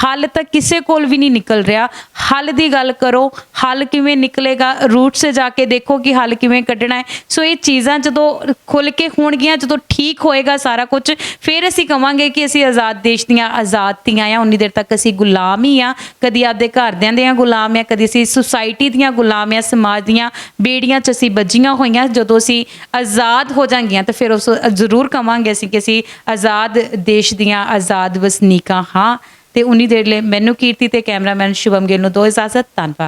ਹੱਲ ਤਾਂ ਕਿਸੇ ਕੋਲ ਵੀ ਨਹੀਂ ਨਿਕਲ ਰਿਹਾ। ਹੱਲ ਦੀ ਗੱਲ ਕਰੋ, ਹੱਲ ਕਿਵੇਂ ਨਿਕਲੇਗਾ, ਰੂਟ 'ਤੇ ਜਾ ਕੇ ਦੇਖੋ ਕਿ ਹੱਲ ਕਿਵੇਂ ਕੱਢਣਾ ਹੈ। ਸੋ ਇਹ ਚੀਜ਼ਾਂ ਜਦੋਂ ਖੁੱਲ੍ਹ ਕੇ ਹੋਣਗੀਆਂ, ਜਦੋਂ ਠੀਕ ਹੋਏਗਾ ਸਾਰਾ ਕੁਝ, ਫਿਰ ਅਸੀਂ ਕਵਾਂਗੇ ਕਿ ਅਸੀਂ ਆਜ਼ਾਦ ਦੇਸ਼ ਦੀਆਂ ਆਜ਼ਾਦ ਧੀਆਂ ਆ। ਉਨੀ ਦੇਰ ਤੱਕ ਅਸੀਂ ਗੁਲਾਮ ਹੀ ਆ, ਕਦੀ ਆਪਦੇ ਘਰਦਿਆਂ ਦੇ ਗੁਲਾਮ ਆ, ਕਦੀ ਅਸੀਂ ਸੁਸਾਇਟੀ ਦੀਆਂ ਗੁਲਾਮ ਆ, ਸਮਾਜ ਦੀਆਂ ਬੇੜੀਆਂ 'ਚ ਅਸੀਂ ਵੱਜੀਆਂ ਹੋਈਆਂ। ਜਦੋਂ ਅਸੀਂ ਆਜ਼ਾਦ ਹੋ ਜਾਵਾਂਗੀਆਂ ਤਾਂ ਫਿਰ ਉਸ ਜ਼ਰੂਰ ਕਵਾਂਗੇ ਅਸੀਂ ਕਿ ਅਸੀਂ ਆਜ਼ਾਦ ਦੇਸ਼ ਦੀਆਂ ਆਜ਼ਾਦ ਵਸਨੀਕਾਂ ਹਾਂ। ਤੇ ਉਨੀ ਦੇਰ ਲਈ ਮੈਨੂੰ ਕੀਰਤੀ ਤੇ ਕੈਮਰਾਮੈਨ ਸ਼ੁਭਮ ਗਿੱਲ ਨੂੰ ਦੋ ਇਜਾਜ਼ਤ। ਧੰਨਵਾਦ।